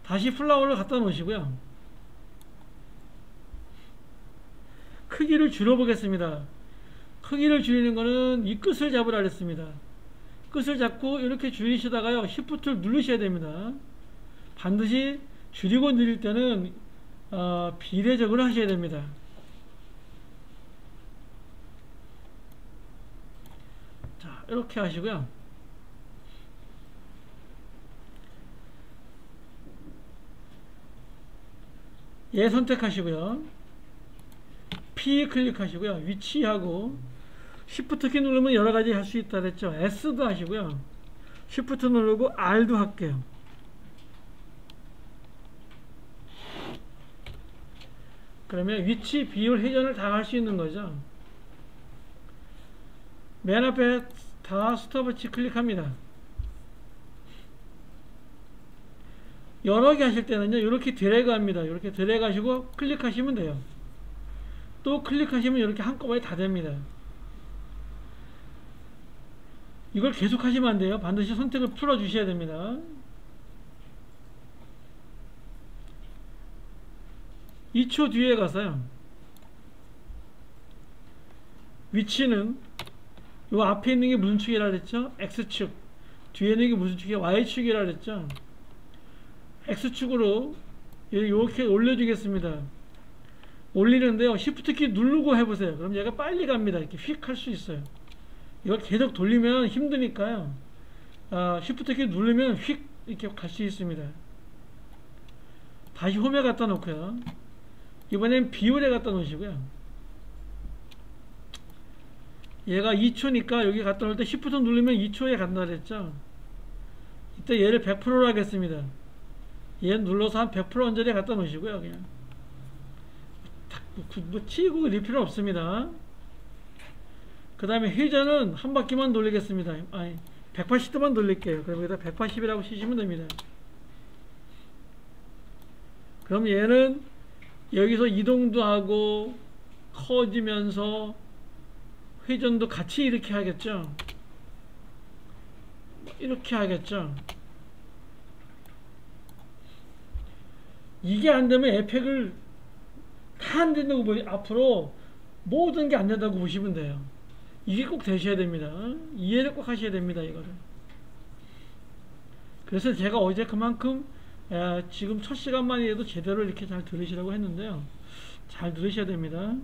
다시 플라워를 갖다 놓으시고요. 크기를 줄여보겠습니다. 크기를 줄이는 거는 이 끝을 잡으라 그랬습니다. 끝을 잡고 이렇게 줄이시다가요 Shift를 누르셔야 됩니다. 반드시 줄이고 늘릴 때는 비례적으로 하셔야 됩니다. 자, 이렇게 하시고요. 얘 선택하시고요. P 클릭하시고요. 위치하고 Shift 키 누르면 여러가지 할 수 있다 그랬죠. S도 하시고요. Shift 누르고 R도 할게요. 그러면 위치, 비율, 회전을 다 할 수 있는 거죠. 맨 앞에 다 스톱워치 클릭합니다. 여러 개 하실 때는요 이렇게 드래그 합니다. 이렇게 드래그 하시고 클릭하시면 돼요. 또 클릭하시면 이렇게 한꺼번에 다 됩니다. 이걸 계속 하시면 안 돼요. 반드시 선택을 풀어 주셔야 됩니다. 2초 뒤에 가서요. 위치는 요 앞에 있는 게 무슨 축이라 그랬죠? X축. 뒤에 있는 게 무슨 축이에요? Y축이라 그랬죠? X축으로 이렇게 올려주겠습니다. 올리는데요. Shift 키 누르고 해보세요. 그럼 얘가 빨리 갑니다. 이렇게 휙 할 수 있어요. 이걸 계속 돌리면 힘드니까요. Shift 키 누르면 휙 이렇게 갈 수 있습니다. 다시 홈에 갖다 놓고요. 이번엔 비율에 갖다 놓으시고요. 얘가 2초니까 여기 갖다 놓을 때 Shift 누르면 2초에 간다 그랬죠. 이때 얘를 100%로 하겠습니다. 얘 눌러서 한 100% 언저리에 갖다 놓으시고요. 그냥 뭐 치고 그릴 필요 없습니다. 그 다음에 회전은 한 바퀴만 돌리겠습니다. 아니 180도만 돌릴게요. 그럼 여기다 180이라고 치시면 됩니다. 그럼 얘는 여기서 이동도 하고 커지면서 회전도 같이 이렇게 하겠죠. 이렇게 하겠죠. 이게 안 되면 에펙을 다 안 된다고 앞으로 모든 게 안 된다고 보시면 돼요. 이게 꼭 되셔야 됩니다. 이해를 꼭 하셔야 됩니다. 이거를. 그래서 제가 어제 그만큼 지금 첫 시간만이라도 제대로 이렇게 잘 들으시라고 했는데요. 잘 들으셔야 됩니다.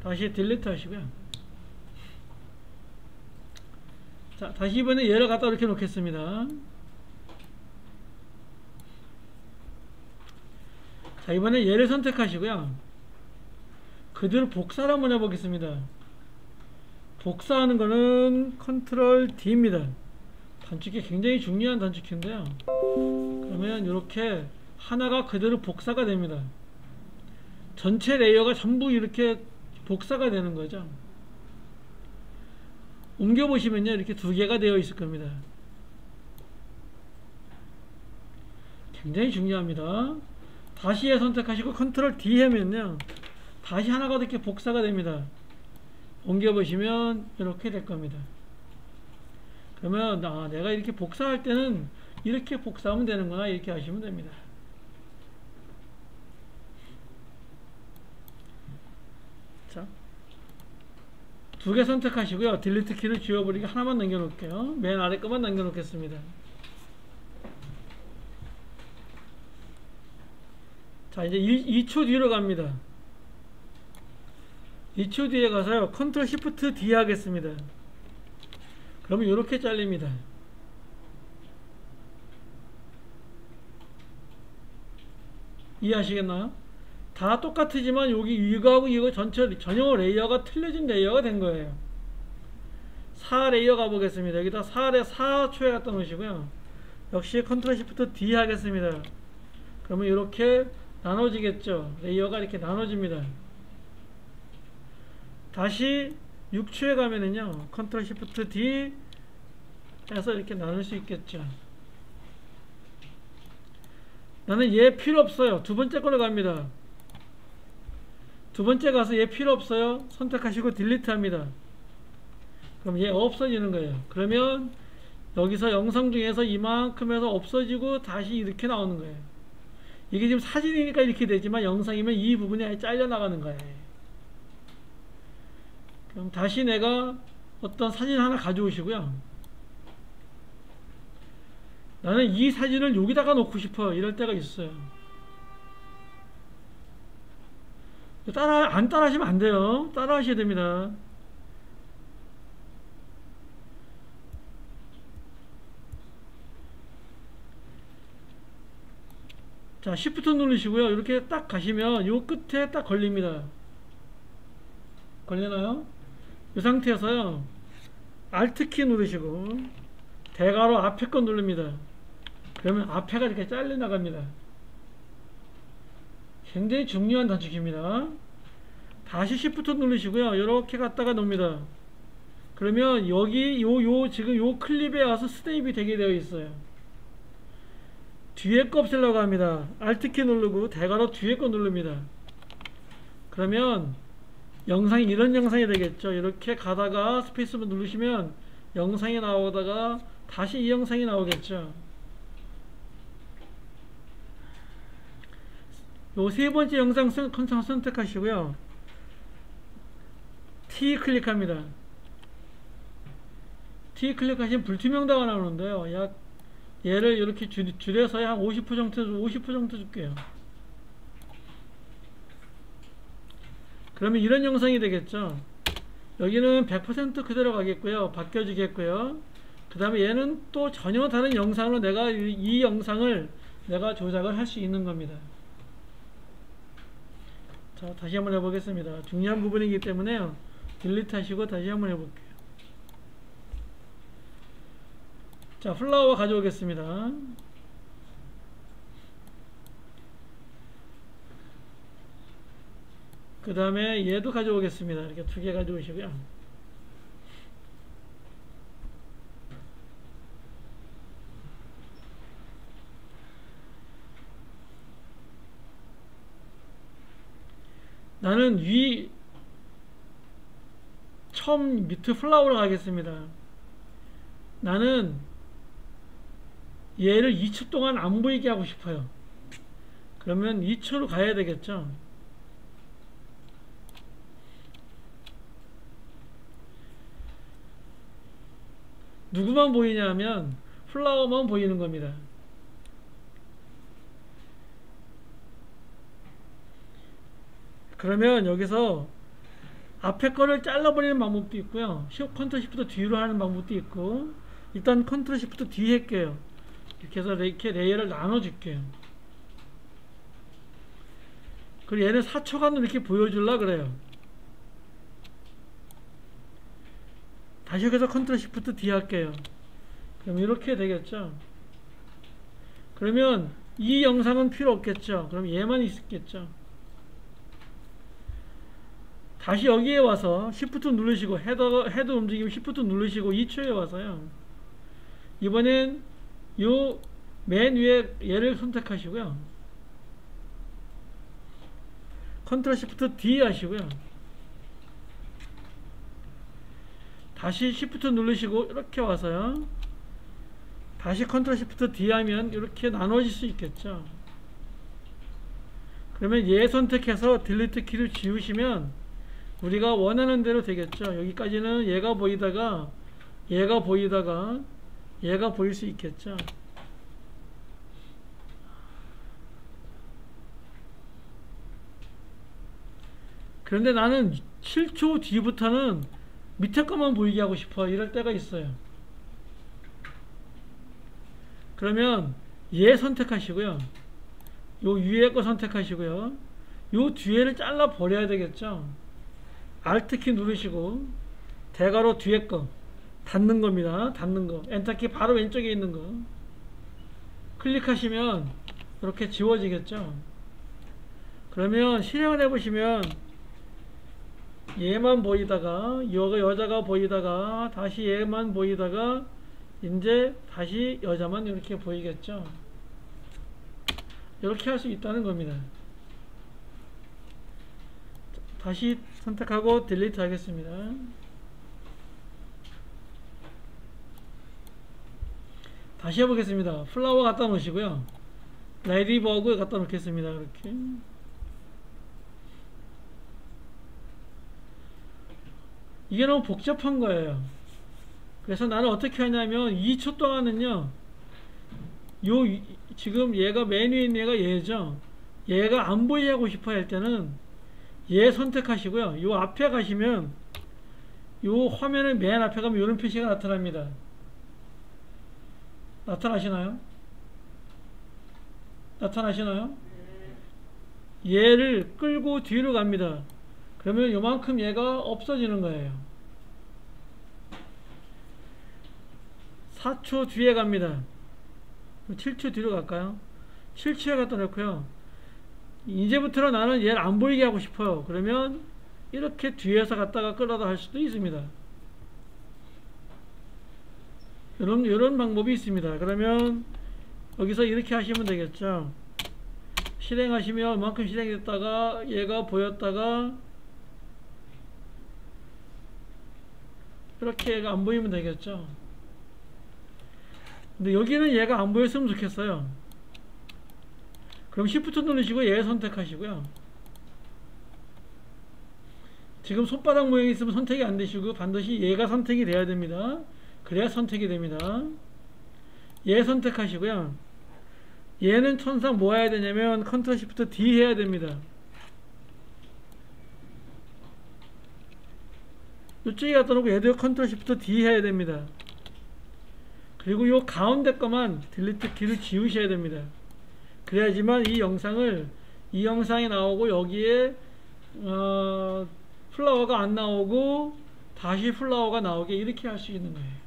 다시 딜리트 하시고요. 자, 다시 이번에 얘를 갖다 이렇게 놓겠습니다. 자, 이번에 얘를 선택하시고요. 그대로 복사를 한번 해보겠습니다. 복사하는 거는 컨트롤 D입니다. 단축키 굉장히 중요한 단축키인데요. 그러면 이렇게 하나가 그대로 복사가 됩니다. 전체 레이어가 전부 이렇게 복사가 되는 거죠. 옮겨보시면요. 이렇게 두 개가 되어 있을 겁니다. 굉장히 중요합니다. 다시 해 선택하시고 컨트롤 D 하면요. 다시 하나가 이렇게 복사가 됩니다. 옮겨보시면 이렇게 될 겁니다. 그러면 내가 이렇게 복사할 때는 이렇게 복사하면 되는구나 이렇게 하시면 됩니다. 자, 두 개 선택하시고요. 딜리트 키를 지워버리기 하나만 남겨놓을게요. 맨 아래 것만 남겨놓겠습니다. 자, 이제 2초 뒤로 갑니다. 2초 뒤에 가서요. 컨트롤 시프트 D 하겠습니다. 그러면 이렇게 잘립니다. 이해하시겠나요? 다 똑같지만 여기 이거하고 이거 전용 레이어가 틀려진 레이어가 된 거예요. 4 레이어 가보겠습니다. 여기다 4초에 갖다 놓으시고요. 역시 컨트롤 시프트 D 하겠습니다. 그러면 이렇게 나눠지겠죠. 레이어가 이렇게 나눠집니다. 다시 6초에 가면은요, 컨트롤 시프트 D 해서 이렇게 나눌 수 있겠죠. 나는 얘 필요 없어요. 두 번째 걸로 갑니다. 두 번째 가서 얘 필요 없어요. 선택하시고 딜리트 합니다. 그럼 얘 없어지는 거예요. 그러면 여기서 영상 중에서 이만큼 해서 없어지고 다시 이렇게 나오는 거예요. 이게 지금 사진이니까 이렇게 되지만 영상이면 이 부분이 아예 잘려 나가는 거예요. 그럼 다시 내가 어떤 사진 하나 가져오시고요. 나는 이 사진을 여기다가 놓고 싶어. 이럴 때가 있어요. 안 따라 하시면 안 돼요. 따라 하셔야 됩니다. 자, Shift 누르시고요. 이렇게 딱 가시면 요 끝에 딱 걸립니다. 걸리나요? 이 상태에서요. Alt키 누르시고 대괄호 앞에 거 누릅니다. 그러면 앞에가 이렇게 잘려 나갑니다. 굉장히 중요한 단축입니다. 다시 Shift 누르시고요. 이렇게 갖다가 놓습니다. 그러면 여기 지금 요 클립에 와서 스냅이 되게 되어 있어요. 뒤에 거 없애려고 합니다. Alt키 누르고 대괄호 뒤에 거 누릅니다. 그러면 영상이 이런 영상이 되겠죠. 이렇게 가다가 스페이스바 누르시면 영상이 나오다가 다시 이 영상이 나오겠죠. 요 세 번째 영상 선택하시고요. T 클릭합니다. T 클릭하시면 불투명도가 나오는데요. 얘를 이렇게 줄여서 한 50% 정도 줄게요. 그러면 이런 영상이 되겠죠. 여기는 100% 그대로 가겠고요. 바뀌어지겠고요. 그 다음에 얘는 또 전혀 다른 영상으로 내가 이 영상을 내가 조작을 할 수 있는 겁니다. 자, 다시 한번 해보겠습니다. 중요한 부분이기 때문에요. 딜리트 하시고 다시 한번 해볼게요. 자, 플라워 가져오겠습니다. 그 다음에 얘도 가져오겠습니다. 이렇게 두 개 가져오시고요. 나는 처음 밑에 플라워로 가겠습니다. 나는 얘를 2초 동안 안 보이게 하고 싶어요. 그러면 2초로 가야 되겠죠. 누구만 보이냐면 플라워만 보이는 겁니다. 그러면 여기서 앞에 거를 잘라버리는 방법도 있고요. 컨트롤 시프트 뒤로 하는 방법도 있고, 일단 컨트롤 시프트 뒤 할게요. 이렇게 해서 이렇게 레이어를 나눠줄게요. 그리고 얘는 4초간 이렇게 보여주려 그래요. 다시 여기서 컨트롤 시프트 D 할게요. 그럼 이렇게 되겠죠. 그러면 이 영상은 필요 없겠죠. 그럼 얘만 있겠죠. 다시 여기에 와서 Shift 누르시고 헤더 움직이면 Shift 누르시고 2초에 와서요. 이번엔 요 맨 위에 얘를 선택하시고요. 컨트롤 시프트 D 하시고요. 다시 Shift 누르시고 이렇게 와서요. 다시 컨트롤 시프트 D 하면 이렇게 나눠질 수 있겠죠. 그러면 얘 선택해서 딜리트 키를 지우시면 우리가 원하는 대로 되겠죠. 여기까지는 얘가 보이다가 얘가 보일 수 있겠죠. 그런데 나는 7초 뒤부터는 밑에 것만 보이게 하고 싶어. 이럴 때가 있어요. 그러면 얘 선택하시고요. 요 위에 거 선택하시고요. 요 뒤에를 잘라 버려야 되겠죠. Alt키 누르시고 대괄호 뒤에 거 닫는 겁니다. 닫는 거. 엔터키 바로 왼쪽에 있는 거 클릭하시면 이렇게 지워지겠죠. 그러면 실행을 해보시면 얘만 보이다가 여자가 보이다가 다시 얘만 보이다가 이제 다시 여자만 이렇게 보이겠죠. 이렇게 할 수 있다는 겁니다. 다시 선택하고 딜리트 하겠습니다. 다시 해보겠습니다. 플라워 갖다 놓으시고요. 레디버그 갖다 놓겠습니다. 이렇게 이게 너무 복잡한 거예요. 그래서 나는 어떻게 하냐면 2초 동안은요, 지금 얘가 맨 위에 있는 얘가 얘죠. 얘가 안 보이게 하고 싶어 할 때는 얘 선택하시고요. 요 앞에 가시면 요 화면의 맨 앞에 가면 이런 표시가 나타납니다. 나타나시나요? 나타나시나요? 얘를 끌고 뒤로 갑니다. 그러면 요만큼 얘가 없어지는 거예요. 4초 뒤에 갑니다. 7초 뒤로 갈까요? 7초에 갖다 놓고요. 이제부터는 나는 얘를 안 보이게 하고 싶어요. 그러면 이렇게 뒤에서 갖다가 끌어다 할 수도 있습니다. 이런 방법이 있습니다. 그러면 여기서 이렇게 하시면 되겠죠. 실행하시면 이만큼 실행했다가 얘가 보였다가 이렇게 얘가 안 보이면 되겠죠. 근데 여기는 얘가 안 보였으면 좋겠어요. 그럼 Shift 누르시고 얘 선택하시고요. 지금 손바닥 모양이 있으면 선택이 안 되시고 반드시 얘가 선택이 돼야 됩니다. 그래야 선택이 됩니다. 얘 선택하시고요. 얘는 천상 뭐 해야 되냐면 Ctrl Shift D 해야 됩니다. 이쪽에 갖다 놓고 얘도 Ctrl Shift D 해야 됩니다. 그리고 요 가운데 거만 딜리트 키를 지우셔야 됩니다. 그래야지만 이 영상이 나오고 여기에 플라워가 안 나오고 다시 플라워가 나오게 이렇게 할 수 있는 거예요.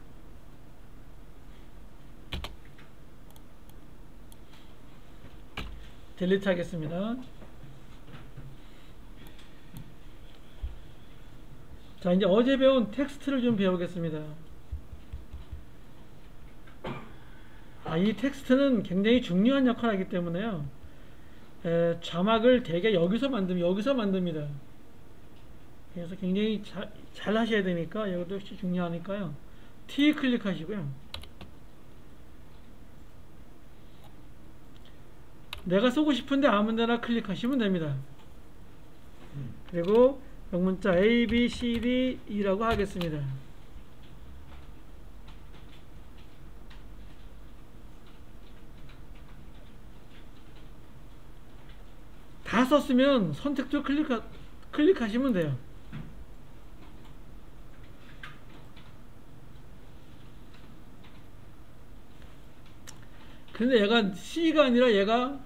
딜리트 하겠습니다. 자, 이제 어제 배운 텍스트를 좀 배우겠습니다. 이 텍스트는 굉장히 중요한 역할을 하기 때문에요. 자막을 대개 여기서 만듭니다. 그래서 굉장히 잘 하셔야 되니까 이것도 중요하니까요. T 클릭하시고요. 내가 쓰고 싶은데 아무데나 클릭하시면 됩니다. 그리고 영문자 A, B, C, D, E라고 하겠습니다. 다 썼으면 선택도 클릭하시면 돼요. 근데 얘가 C가 아니라 얘가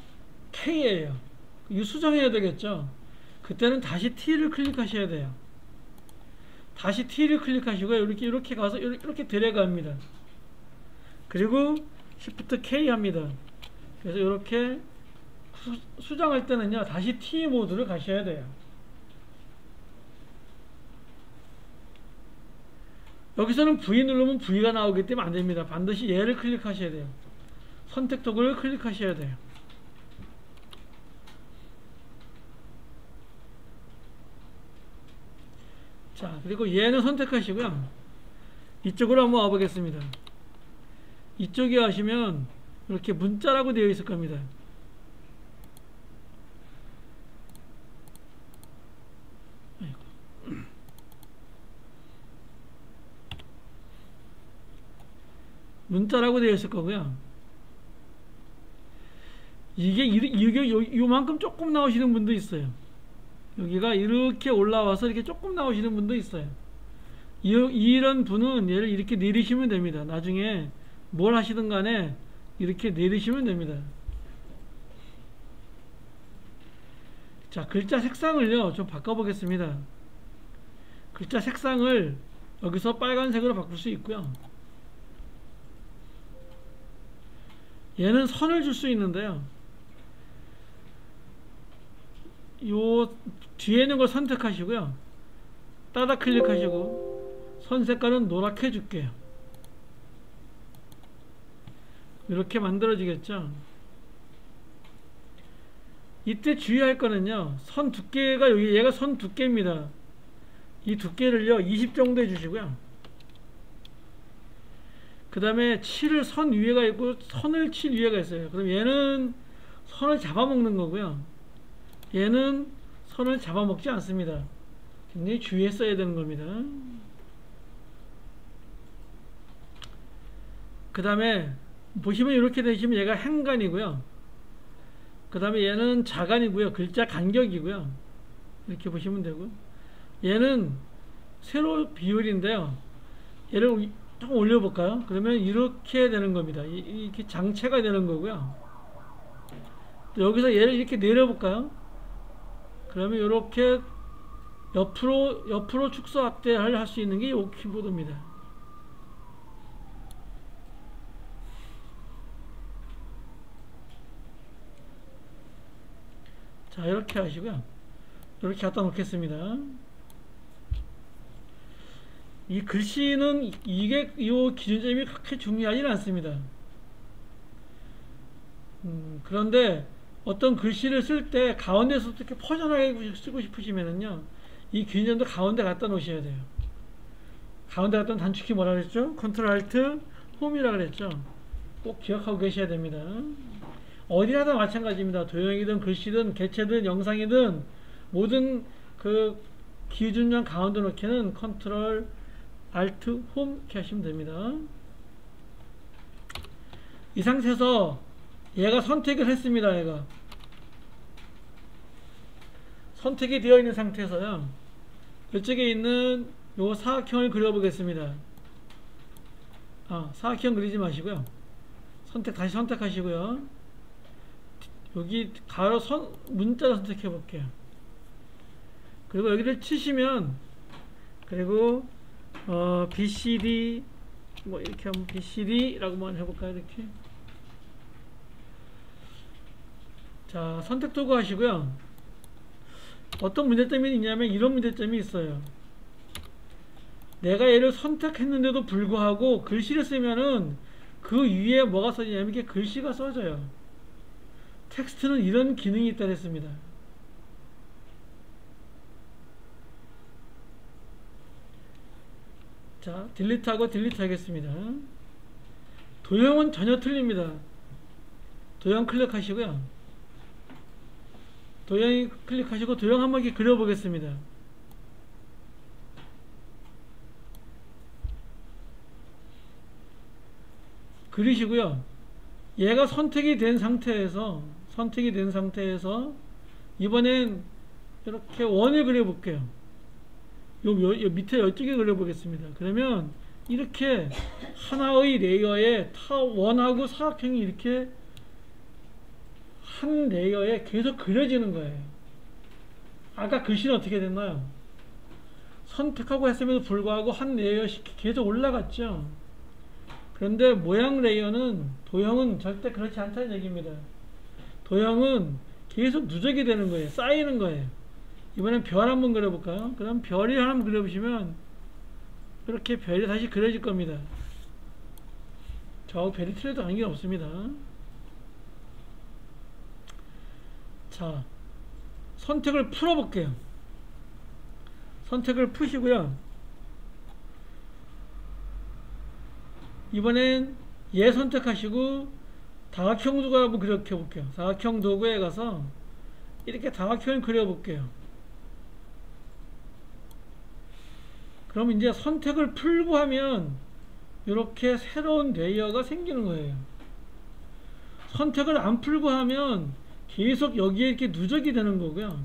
K예요. 이거 수정해야 되겠죠. 그때는 다시 T를 클릭하셔야 돼요. 다시 T를 클릭하시고요. 이렇게 가서 이렇게 데려갑니다. 그리고 Shift K 합니다. 그래서 이렇게 수정할 때는요, 다시 T 모드를 가셔야 돼요. 여기서는 V 누르면 V가 나오기 때문에 안 됩니다. 반드시 얘를 클릭하셔야 돼요. 선택 도구를 클릭하셔야 돼요. 자, 그리고 얘는 선택하시고요. 이쪽으로 한번 와보겠습니다. 이쪽에 하시면 이렇게 문자라고 되어 있을 겁니다. 문자라고 되어 있을 거고요. 이게 요만큼 조금 나오시는 분도 있어요. 여기가 이렇게 올라와서 이렇게 조금 나오시는 분도 있어요. 이런 분은 얘를 이렇게 내리시면 됩니다. 나중에 뭘 하시든 간에 이렇게 내리시면 됩니다. 자, 글자 색상을요 좀 바꿔보겠습니다. 글자 색상을 여기서 빨간색으로 바꿀 수 있고요. 얘는 선을 줄 수 있는데요, 요 뒤에 있는 걸 선택하시고요, 따다 클릭하시고 선 색깔은 노랗게 줄게요. 이렇게 만들어지겠죠. 이때 주의할 거는요, 선 두께가 여기 얘가 선 두께입니다. 이 두께를요 20 정도 해주시고요, 그 다음에 칠을 선 위에가 있고 선을 칠 위에가 있어요. 그럼 얘는 선을 잡아먹는 거고요, 얘는 선을 잡아먹지 않습니다. 굉장히 주의했어야 되는 겁니다. 그 다음에 보시면 이렇게 되시면 얘가 행간이고요, 그 다음에 얘는 자간이고요, 글자 간격이고요, 이렇게 보시면 되고, 얘는 세로 비율인데요, 얘를 조금 올려볼까요? 그러면 이렇게 되는 겁니다. 이렇게 장체가 되는 거고요. 여기서 얘를 이렇게 내려볼까요? 그러면 이렇게 옆으로 축소 확대를 할 수 있는 게 이 키보드입니다. 자, 이렇게 하시고요, 이렇게 갖다 놓겠습니다. 이 글씨는 이게 이 기준점이 그렇게 중요하진 않습니다. 그런데 어떤 글씨를 쓸 때 가운데서 이렇게 퍼져나가게 쓰고 싶으시면은요, 이 기준점도 가운데 갖다 놓으셔야 돼요. 가운데 갖다 놓은 단축키 뭐라 그랬죠? 컨트롤 알트 홈이라 그랬죠? 꼭 기억하고 계셔야 됩니다. 어디나 다 마찬가지입니다. 도형이든 글씨든 개체든 영상이든 모든 그 기준점 가운데 놓기는 컨트롤 알트 홈 이렇게 하시면 됩니다. 이 상태에서 얘가 선택을 했습니다. 얘가 선택이 되어 있는 상태에서요, 이쪽에 있는 요 사각형을 그려보겠습니다. 사각형 그리지 마시고요, 다시 선택하시고요, 여기 가로 문자를 선택해 볼게요. 그리고 여기를 치시면, 그리고 BCD 뭐 이렇게 한번 BCD라고만 해볼까요? 이렇게. 자, 선택 도구 하시고요, 어떤 문제점이 있냐면 이런 문제점이 있어요. 내가 얘를 선택했는데도 불구하고 글씨를 쓰면은 그 위에 뭐가 써지냐면 이게 글씨가 써져요. 텍스트는 이런 기능이 있다 그랬습니다. 자, 딜리트하고 딜리트 하겠습니다. 도형은 전혀 틀립니다. 도형 클릭하시고요, 도형 클릭하시고 도형 한번 이렇게 그려보겠습니다. 그리시고요, 얘가 선택이 된 상태에서 이번엔 이렇게 원을 그려볼게요. 요 밑에 이쪽에 그려보겠습니다. 그러면 이렇게 하나의 레이어에 원하고 사각형이 이렇게 한 레이어에 계속 그려지는 거예요. 아까 글씨는 어떻게 됐나요? 선택하고 했음에도 불구하고 한 레이어씩 계속 올라갔죠. 그런데 모양 레이어는, 도형은 절대 그렇지 않다는 얘기입니다. 도형은 계속 누적이 되는 거예요. 쌓이는 거예요. 이번엔 별 한번 그려볼까요? 그럼 별이 한번 그려보시면 이렇게 별이 다시 그려질 겁니다. 저하고 별이 틀려도 관계는 없습니다. 자, 선택을 풀어볼게요. 선택을 푸시고요, 이번엔 얘 선택하시고 다각형 도구 한번 그려볼게요. 다각형 도구에 가서 이렇게 다각형을 그려볼게요. 그럼 이제 선택을 풀고 하면 이렇게 새로운 레이어가 생기는 거예요. 선택을 안 풀고 하면 계속 여기에 이렇게 누적이 되는 거고요,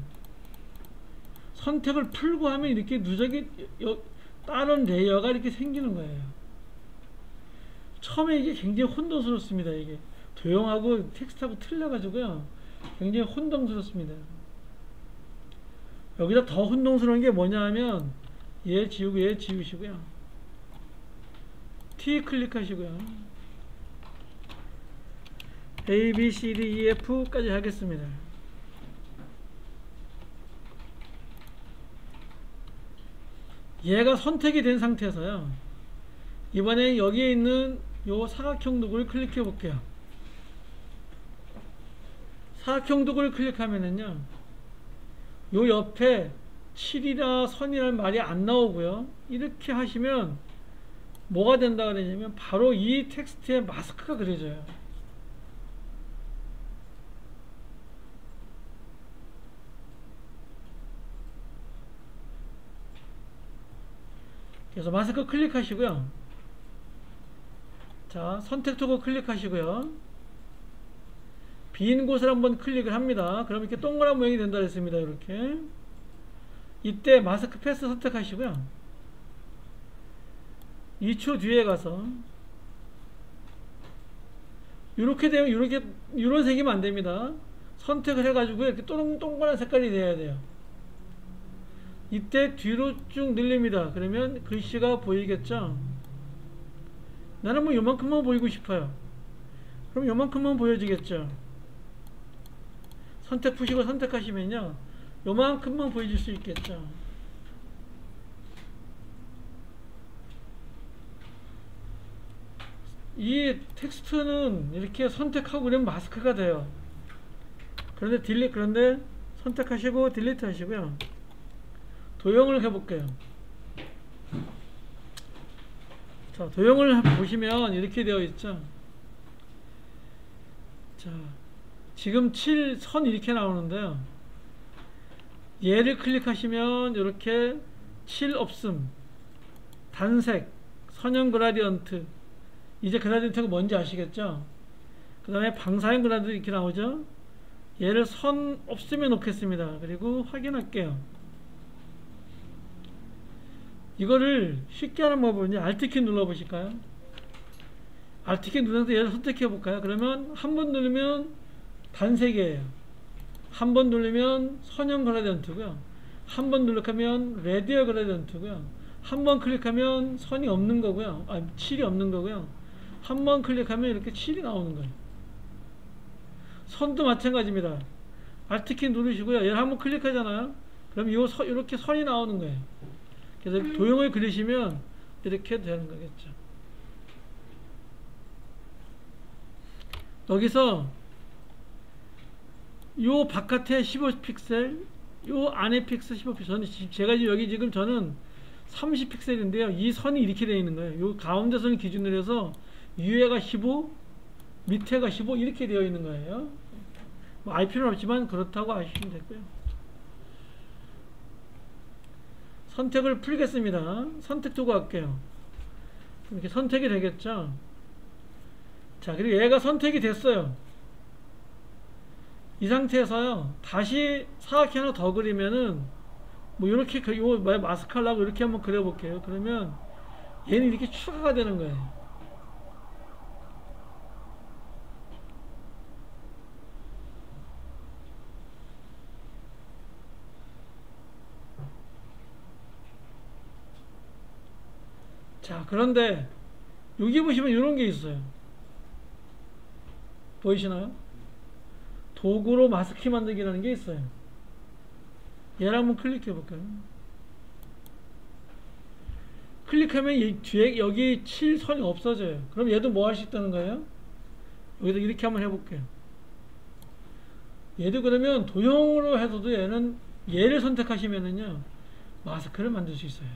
선택을 풀고 하면 이렇게 누적이 다른 레이어가 이렇게 생기는 거예요. 처음에 이게 굉장히 혼돈스럽습니다. 이게 도형하고 텍스트하고 틀려가지고요, 굉장히 혼동스럽습니다. 여기다 더 혼동스러운 게 뭐냐 하면 얘 지우고 얘 지우시고요. T 클릭하시고요. A, B, C, D, E, F까지 하겠습니다. 얘가 선택이 된 상태에서요. 이번에 여기에 있는 요 사각형 도구를 클릭해 볼게요. 사각형 도구를 클릭하면은요. 요 옆에 7이나 선이라는 말이 안 나오고요. 이렇게 하시면 뭐가 된다 그러냐면 바로 이 텍스트에 마스크가 그려져요. 그래서 마스크 클릭하시고요. 자, 선택 도구 클릭하시고요. 빈 곳을 한번 클릭을 합니다. 그럼 이렇게 동그란 모양이 된다 그랬습니다. 이렇게. 이때 마스크 패스 선택하시고요. 2초 뒤에 가서 이렇게 되면 이런 색이면 안 됩니다. 선택을 해가지고 이렇게 동그란 색깔이 돼야 돼요. 이때 뒤로 쭉 늘립니다. 그러면 글씨가 보이겠죠? 나는 뭐 요만큼만 보이고 싶어요. 그럼 요만큼만 보여지겠죠? 선택 푸시고 선택하시면요. 요만큼만 보여줄 수 있겠죠? 이 텍스트는 이렇게 선택하고 그러면 마스크가 돼요. 그런데 선택하시고 딜리트 하시고요. 도형을 해볼게요. 자, 도형을 보시면 이렇게 되어 있죠. 자, 지금 7선 이렇게 나오는데요. 얘를 클릭하시면 이렇게 7 없음, 단색, 선형 그라디언트. 이제 그라디언트가 뭔지 아시겠죠? 그 다음에 방사형 그라디언트 이렇게 나오죠? 얘를 선 없으면 놓겠습니다. 그리고 확인할게요. 이거를 쉽게 하는 방법은요. Alt키 눌러보실까요? Alt키 눌러서 얘를 선택해 볼까요? 그러면 한 번 누르면 단색이에요. 한 번 누르면 선형 그라디언트고요. 한 번 클릭하면 레디얼 그라디언트고요. 한 번 클릭하면 선이 없는 거고요. 7이 없는 거고요. 한 번 클릭하면 이렇게 7이 나오는 거예요. 선도 마찬가지입니다. Alt키 누르시고요. 얘를 한 번 클릭하잖아요. 그럼 이렇게 선이 나오는 거예요. 그래서 도형을 그리시면 이렇게 되는 거겠죠. 여기서 요 바깥에 15픽셀, 요 안에 픽셀 15픽셀. 저는 30픽셀인데요. 이 선이 이렇게 되어 있는 거예요. 요 가운데 선을 기준으로 해서 위에가 15, 밑에가 15 이렇게 되어 있는 거예요. 뭐 알 필요는 없지만 그렇다고 아시면 되고요. 선택을 풀겠습니다. 선택 두고 갈게요. 이렇게 선택이 되겠죠. 자, 그리고 얘가 선택이 됐어요. 이 상태에서요, 다시 사각형 하나 더 그리면은, 뭐, 이렇게, 요 마스크 하려고 이렇게 한번 그려볼게요. 그러면 얘는 이렇게 추가가 되는 거예요. 자, 그런데 여기 보시면 이런 게 있어요. 보이시나요? 도구로 마스크 만들기라는 게 있어요. 얘를 한번 클릭해 볼까요? 클릭하면 이 뒤에 여기 7선이 없어져요. 그럼 얘도 뭐 할 수 있다는 거예요? 여기다 이렇게 한번 해볼게요. 얘도 그러면 도형으로 해서도 얘를 선택하시면은요, 마스크를 만들 수 있어요.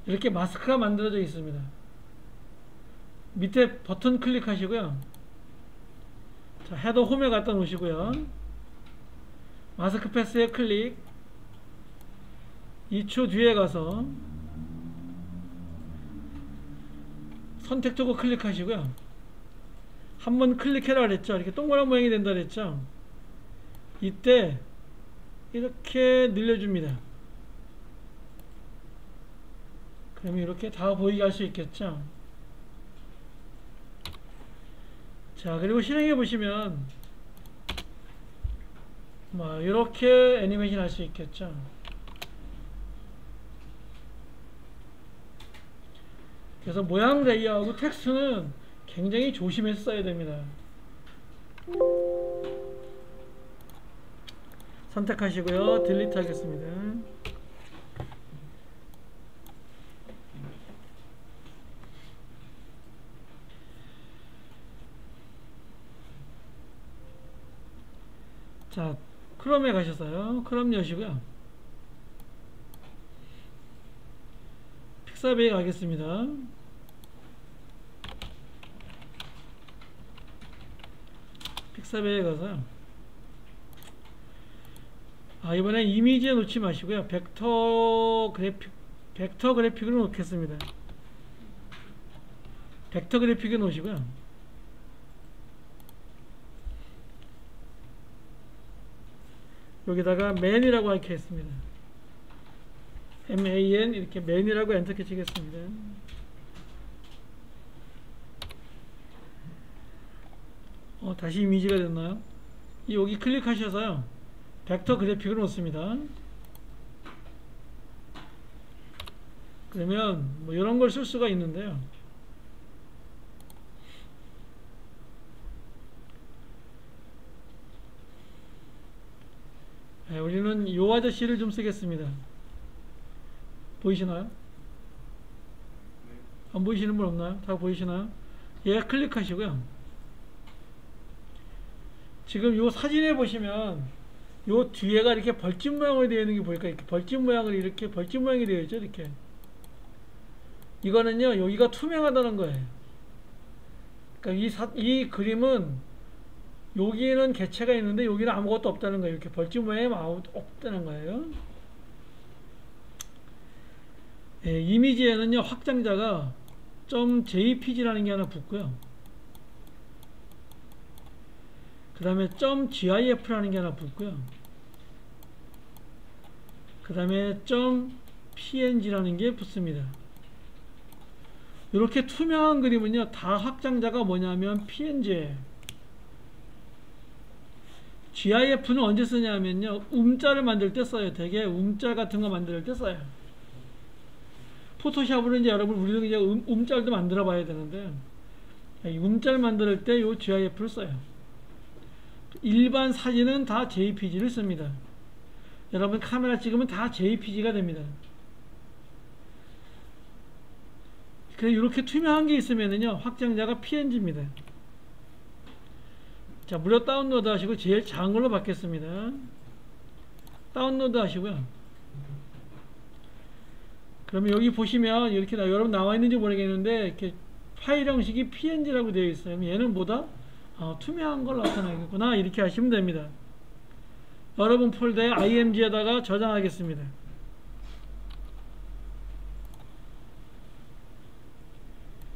이렇게 마스크가 만들어져 있습니다. 밑에 버튼 클릭하시고요. 자, 헤더 홈에 갖다 놓으시고요. 마스크 패스에 클릭. 2초 뒤에 가서 선택 도구 클릭하시고요. 한번 클릭해라 그랬죠. 이렇게 동그란 모양이 된다 그랬죠. 이때 이렇게 늘려줍니다. 그러면 이렇게 다 보이게 할 수 있겠죠. 자, 그리고 실행해 보시면 뭐 이렇게 애니메이션 할 수 있겠죠. 그래서 모양 레이아웃하고 텍스트는 굉장히 조심해서 써야 됩니다. 선택하시고요. 딜리트 하겠습니다. 자, 크롬에 가셔서요. 크롬 여시고요. 픽사베이에 가겠습니다. 픽사베이에 가서요. 이번엔 이미지에 놓지 마시고요. 벡터 그래픽을 놓겠습니다. 벡터 그래픽에 놓으시고요. 여기다가 man이라고 하겠습니다. man 이렇게 man이라고 엔터키 치겠습니다. 다시 이미지가 됐나요? 여기 클릭하셔서요. 벡터 그래픽을 놓습니다. 그러면 뭐 이런 걸 쓸 수가 있는데요. 우리는 이 아저씨를 좀 쓰겠습니다. 보이시나요? 안 보이시는 분 없나요? 다 보이시나요? 얘 클릭하시고요. 지금 이 사진에 보시면 요 뒤에가 이렇게 벌집 모양으로 되어 있는 게 보일까요? 이렇게 벌집 모양으로 이렇게 벌집 모양이 되어 있죠. 이렇게. 이거는요, 여기가 투명하다는 거예요. 그러니까 이 그림은 여기에는 개체가 있는데 여기는 아무것도 없다는 거예요. 이렇게 벌집 모양이 없다는 거예요. 이미지에는요, 확장자가 .jpg라는 게 하나 붙고요. 그 다음에 .gif라는 게 하나 붙고요. 그 다음에 .png라는 게 붙습니다. 이렇게 투명한 그림은요, 다 확장자가 뭐냐면 png예요. GIF는 언제 쓰냐면요, 자를 만들 때 써요. 되게 자 같은 거 만들 때 써요. 포토샵으로 이제 여러분 우리도 이제 자도 만들어 봐야 되는데, 자를 만들 때 요 GIF를 써요. 일반 사진은 다 JPG를 씁니다. 여러분 카메라 찍으면 다 JPG가 됩니다. 그래서 이렇게 투명한 게 있으면은요, 확장자가 PNG입니다. 자, 무료 다운로드 하시고 제일 작은 걸로 받겠습니다. 다운로드 하시고요. 그러면 여기 보시면 이렇게 여러분 나와 있는지 모르겠는데 이렇게 파일 형식이 PNG라고 되어 있어요. 얘는 뭐다? 투명한 걸 나타내겠구나. 이렇게 하시면 됩니다. 여러분 폴더에 img에다가 저장하겠습니다.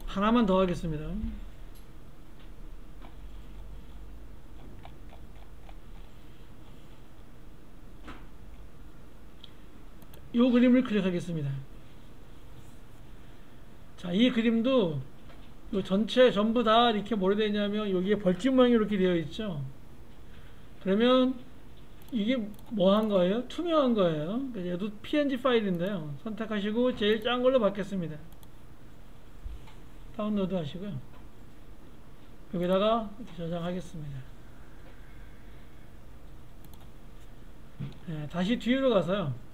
하나만 더 하겠습니다. 이 그림을 클릭하겠습니다. 자, 이 그림도 요 전체 전부 다 이렇게 뭐로 되어 있냐면 여기에 벌집 모양이 이렇게 되어 있죠. 그러면 이게 뭐 한 거예요? 투명한 거예요. 얘도 PNG 파일인데요. 선택하시고 제일 작은 걸로 받겠습니다. 다운로드 하시고요. 여기다가 저장하겠습니다. 네, 다시 뒤로 가서요.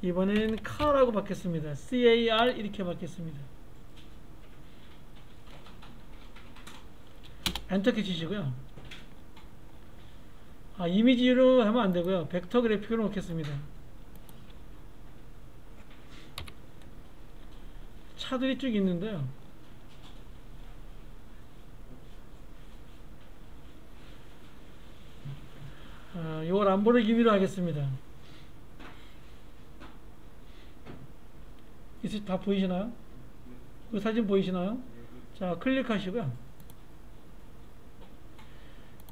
이번엔 car라고 받겠습니다. car 이렇게 받겠습니다. 엔터키 치시고요. 이미지로 하면 안 되고요. 벡터 그래픽으로 놓겠습니다. 차들이 쭉 있는데요. 이걸 람보르기니로 하겠습니다. 다 보이시나요? 그 사진 보이시나요? 자, 클릭하시고요.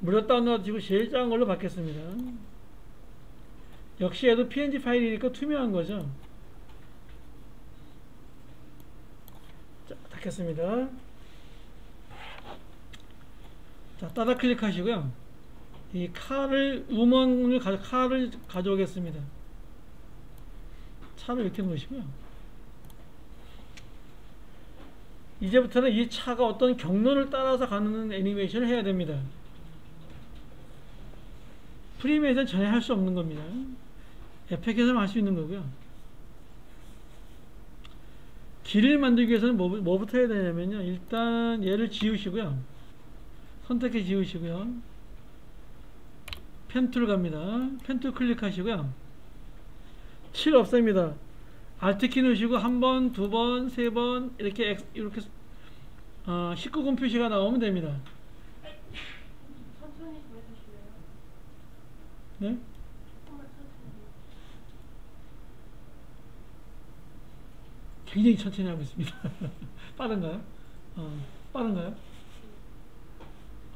무료 다운로드 지고 제일 작은 걸로 받겠습니다. 역시 얘도 PNG 파일이니까 투명한 거죠. 자, 닫겠습니다. 자, 따다 클릭하시고요. 이 칼을 우먼을 칼을 가져오겠습니다. 차를 이렇게 놓으시고요. 이제부터는 이 차가 어떤 경로를 따라서 가는 애니메이션을 해야 됩니다. 프리미에서는 전혀 할 수 없는 겁니다. 에펙에서는 할 수 있는 거고요. 길을 만들기 위해서는 뭐부터 해야 되냐면요. 일단 얘를 지우시고요. 선택해 지우시고요. 펜 툴 갑니다. 펜 툴 클릭하시고요. 7 없앱니다. Alt 키 누르시고 한 번, 두 번, 세 번 이렇게 19금 표시가 나오면 됩니다. 천천히 좀 해주실래요? 네? 조금만 천천히. 굉장히 천천히 하고 있습니다. 빠른가요? 빠른가요?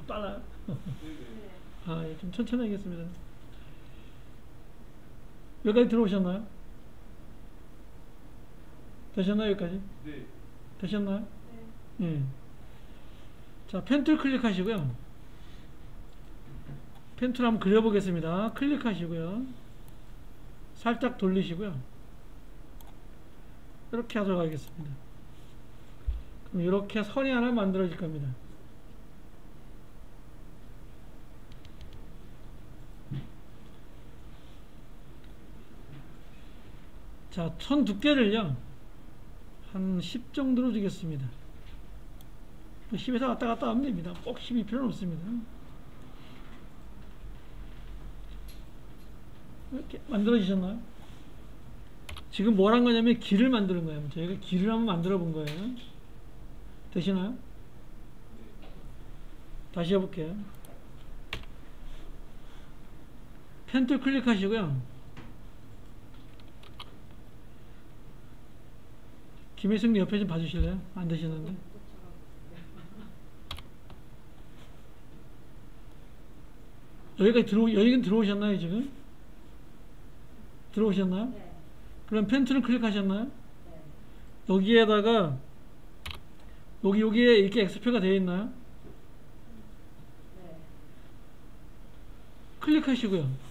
빨라요? 네. 예, 좀 천천히 하겠습니다. 여기까지 들어오셨나요? 되셨나요, 여기까지? 네. 되셨나요? 네. 예. 자, 펜툴 클릭하시고요. 펜툴 한번 그려보겠습니다. 클릭하시고요. 살짝 돌리시고요. 이렇게 하도록 하겠습니다. 그럼 이렇게 선이 하나 만들어질 겁니다. 자, 선 두께를요, 한 10 정도로 주겠습니다. 10에서 왔다 갔다 하면 됩니다. 꼭 10이 필요는 없습니다. 이렇게 만들어지셨나요? 지금 뭘 한 거냐면 길을 만드는 거예요. 저희가 길을 한번 만들어 본 거예요. 되시나요? 다시 해볼게요. 펜툴 클릭하시고요. 김혜승님 옆에 좀 봐주실래요? 안 되시는데. 여기까지 들어오셨나요, 지금? 들어오셨나요? 네. 그럼 펜툴을 클릭하셨나요? 네. 여기에다가, 여기에 이렇게 X표가 되어 있나요? 네. 클릭하시고요. 네.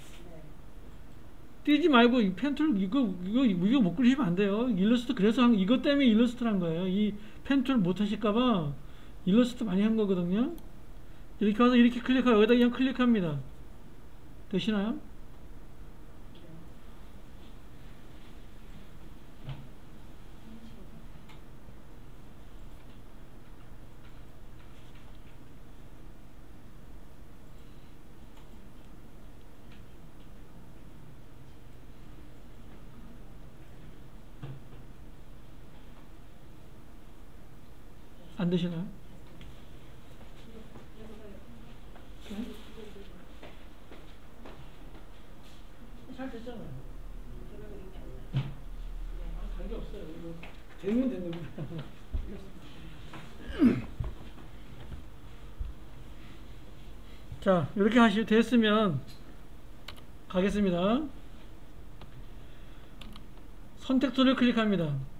띄지 말고 이 펜툴 이거 못 그리시면 안 돼요. 일러스트 그래서 이것 때문에 일러스트를 한 거예요. 이 펜툴 못 하실까봐 일러스트 많이 한 거거든요. 이렇게 와서 이렇게 클릭하고 여기다 그냥 클릭합니다. 되시나요? 안 되시나요? 네? 잘 됐잖아요. 관계 없어요. 이거 되면 된 겁니다. 자, 이렇게 됐으면 가겠습니다. 선택 툴을 클릭합니다.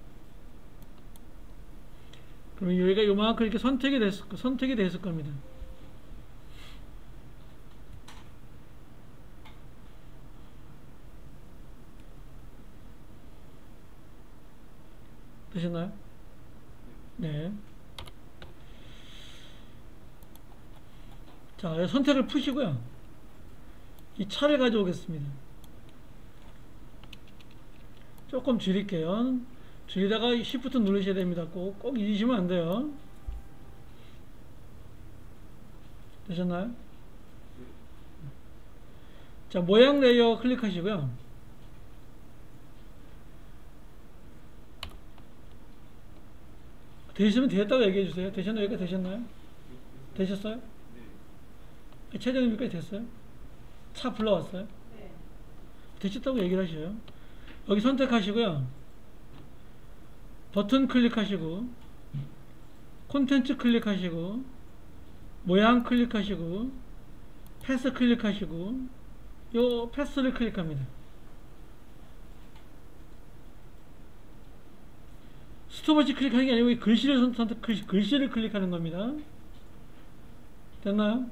그러면 여기가 요만큼 이렇게 선택이 됐을 겁니다. 되셨나요? 네. 자, 선택을 푸시고요. 이 차를 가져오겠습니다. 조금 줄일게요. 줄이다가 Shift 누르셔야 됩니다. 꼭 잊으시면 안 돼요. 되셨나요? 자, 모양 레이어 클릭하시고요. 되시면 되었다고 얘기해 주세요. 되셨나요? 여기까지 되셨나요? 되셨어요? 최종 여기까지 됐어요? 차 불러왔어요? 네. 되셨다고 얘기를 하셔요. 여기 선택하시고요. 버튼 클릭하시고 콘텐츠 클릭하시고 모양 클릭하시고 패스 클릭하시고 요 패스를 클릭합니다. 스톱워치 클릭하는 게 아니고 글씨를 클릭하는 겁니다. 됐나요?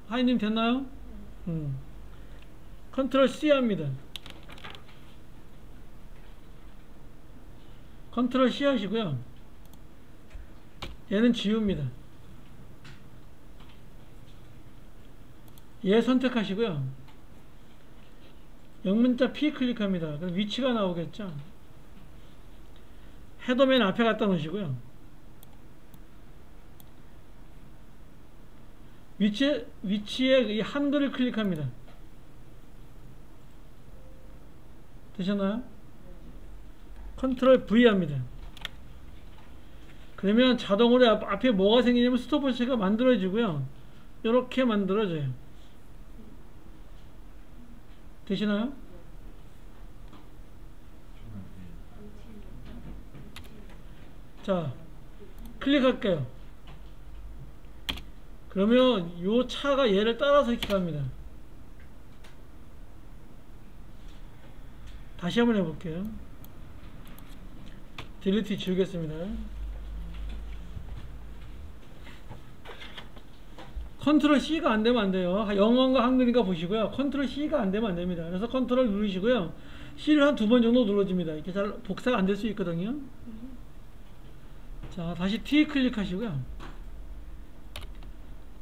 하이님 됐나요? 컨트롤 C 합니다. 컨트롤 C 하시고요. 얘는 지웁니다. 얘 선택하시고요. 영문자 P 클릭합니다. 그럼 위치가 나오겠죠. 헤더맨 앞에 갖다 놓으시고요. 위치에 이 한글을 클릭합니다. 되셨나요? 컨트롤 V 합니다. 그러면 자동으로 앞에 뭐가 생기냐면 스톱워치가 만들어지고요. 이렇게 만들어져요. 되시나요? 자, 클릭할게요. 그러면 요 차가 얘를 따라서 이렇게 갑니다. 다시 한번 해볼게요. 딜리트 지우겠습니다. 컨트롤 C가 안되면 안돼요. 영어인가 한글인가 보시고요. 컨트롤 C가 안되면 안됩니다. 그래서 컨트롤 누르시고요. C를 한 2번 정도 눌러줍니다. 이렇게 잘 복사가 안 될 수 있거든요. 자, 다시 T 클릭하시고요.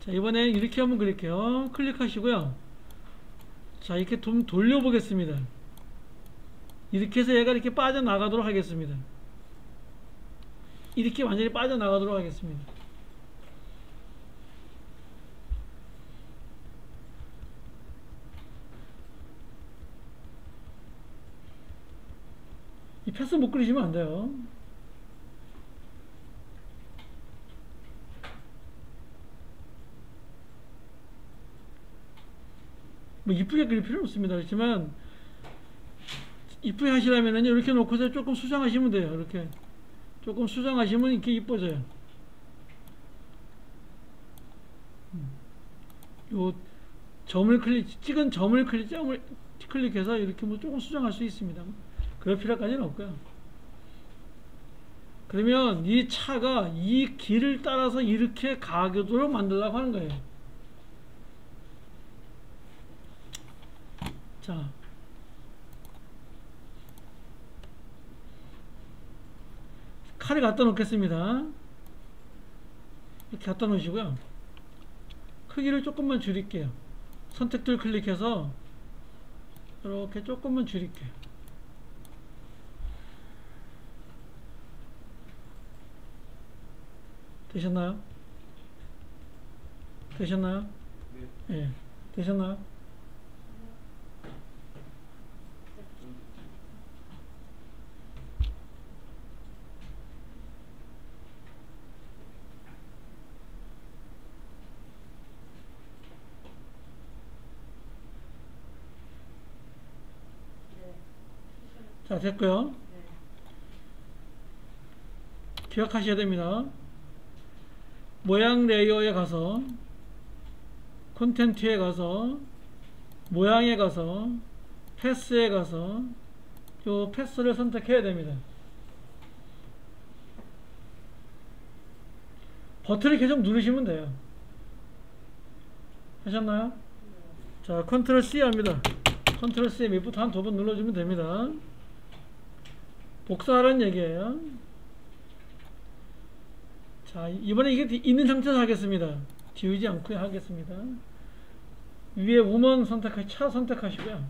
자, 이번엔 이렇게 한번 그릴게요. 클릭하시고요. 자, 이렇게 좀 돌려보겠습니다. 이렇게 해서 얘가 이렇게 빠져나가도록 하겠습니다. 이렇게 완전히 빠져나가도록 하겠습니다. 이 패스 못 그리시면 안 돼요. 뭐 이쁘게 그릴 필요는 없습니다. 그렇지만 이쁘게 하시려면 이렇게 놓고서 조금 수정하시면 돼요. 이렇게 조금 수정하시면 이렇게 이뻐져요. 요 점을 찍은 점을 클릭해서 이렇게 뭐 조금 수정할 수 있습니다. 그럴 필요까지는 없고요. 그러면 이 차가 이 길을 따라서 이렇게 가도록 만들려고 하는 거예요. 자, 칼을 갖다 놓겠습니다. 이렇게 갖다 놓으시고요. 크기를 조금만 줄일게요. 선택들 클릭해서 이렇게 조금만 줄일게요. 되셨나요? 되셨나요? 네. 예. 되셨나요? 자, 됐고요. 기억하셔야 됩니다. 모양 레이어에 가서 콘텐츠에 가서 모양에 가서 패스에 가서 요 패스를 선택해야 됩니다. 버튼을 계속 누르시면 돼요. 하셨나요? 자, 컨트롤 C 합니다. 컨트롤 C 밑부터 한 2번 눌러주면 됩니다. 복사하라는 얘기예요. 자, 이번에 이게 있는 상태에서 하겠습니다. 지우지 않고 하겠습니다. 위에 우먼 차 선택하시고요.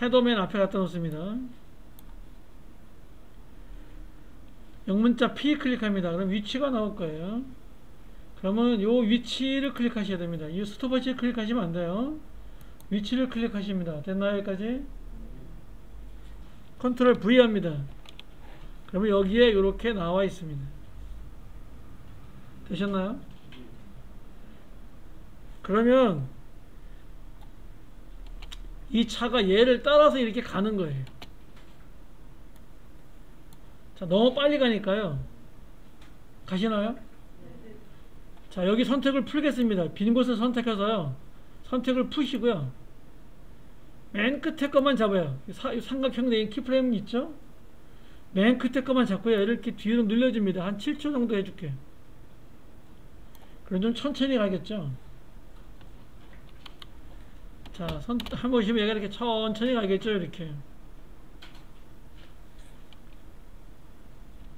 헤더맨 앞에 갖다 놓습니다. 영문자 P 클릭합니다. 그럼 위치가 나올 거예요. 그러면 요 위치를 클릭하셔야 됩니다. 이 스톱워치 클릭하시면 안 돼요. 위치를 클릭하십니다. 됐나요? 여기까지? 컨트롤 V 합니다. 그러면 여기에 이렇게 나와 있습니다. 되셨나요? 그러면 이 차가 얘를 따라서 이렇게 가는 거예요. 자, 너무 빨리 가니까요. 가시나요? 자, 여기 선택을 풀겠습니다. 빈 곳을 선택해서요. 선택을 푸시고요. 맨 끝에 것만 잡아요. 삼각형 된 키프레임 있죠? 맨 끝에 것만 잡고요. 이렇게 뒤로 늘려줍니다. 한 7초 정도 해줄게요. 그럼 좀 천천히 가겠죠. 자, 한번 보시면 얘가 이렇게 천천히 가겠죠. 이렇게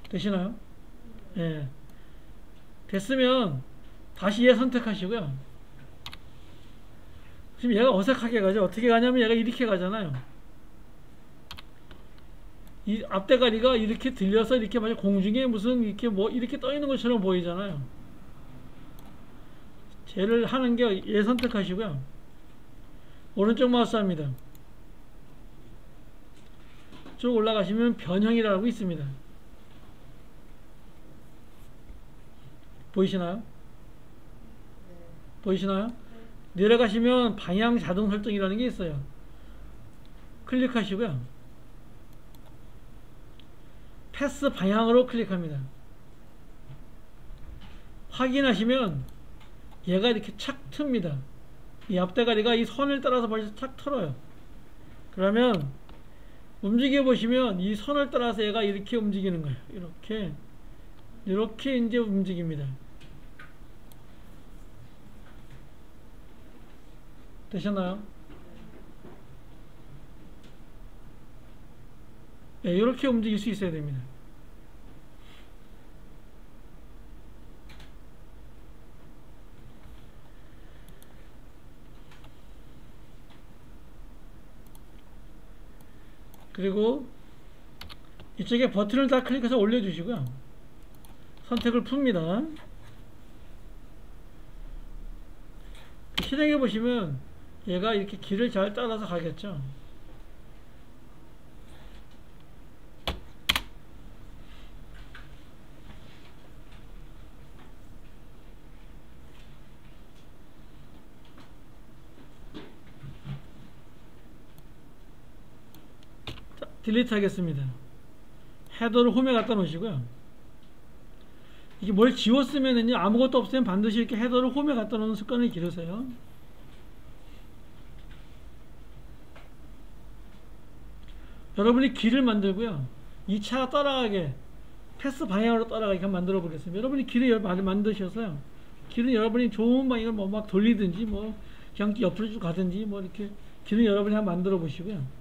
되시나요? 예. 됐으면 다시 얘 선택하시고요. 지금 얘가 어색하게 가죠. 어떻게 가냐면 얘가 이렇게 가잖아요. 이 앞대가리가 이렇게 들려서 이렇게 만약 공중에 무슨 이렇게 뭐 이렇게 떠 있는 것처럼 보이잖아요. 쟤를 하는 게 얘 선택하시고요. 오른쪽 마우스 합니다. 쭉 올라가시면 변형이라고 있습니다. 보이시나요? 보이시나요? 내려가시면 방향 자동 설정이라는 게 있어요. 클릭하시고요. 패스 방향으로 클릭합니다. 확인하시면 얘가 이렇게 착 틉니다. 이 앞대가리가 이 선을 따라서 벌써 착 틀어요. 그러면 움직여 보시면 이 선을 따라서 얘가 이렇게 움직이는 거예요. 이렇게 이제 움직입니다. 되셨나요? 네, 이렇게 움직일 수 있어야 됩니다. 그리고 이쪽에 버튼을 다 클릭해서 올려주시고요. 선택을 풉니다. 실행해 보시면 얘가 이렇게 길을 잘 따라서 가겠죠. 자, 딜리트 하겠습니다. 헤더를 홈에 갖다 놓으시고요. 이게 뭘 지웠으면은요, 아무것도 없으면 반드시 이렇게 헤더를 홈에 갖다 놓는 습관을 기르세요. 여러분이 길을 만들고요, 이 차가 따라가게 패스 방향으로 따라가게 만들어 보겠습니다. 여러분이 길을 만드셔서요, 길은 여러분이 좋은 방향을 뭐 막 돌리든지 뭐 그냥 옆으로 쭉 가든지 뭐 이렇게 길은 여러분이 한번 만들어 보시고요.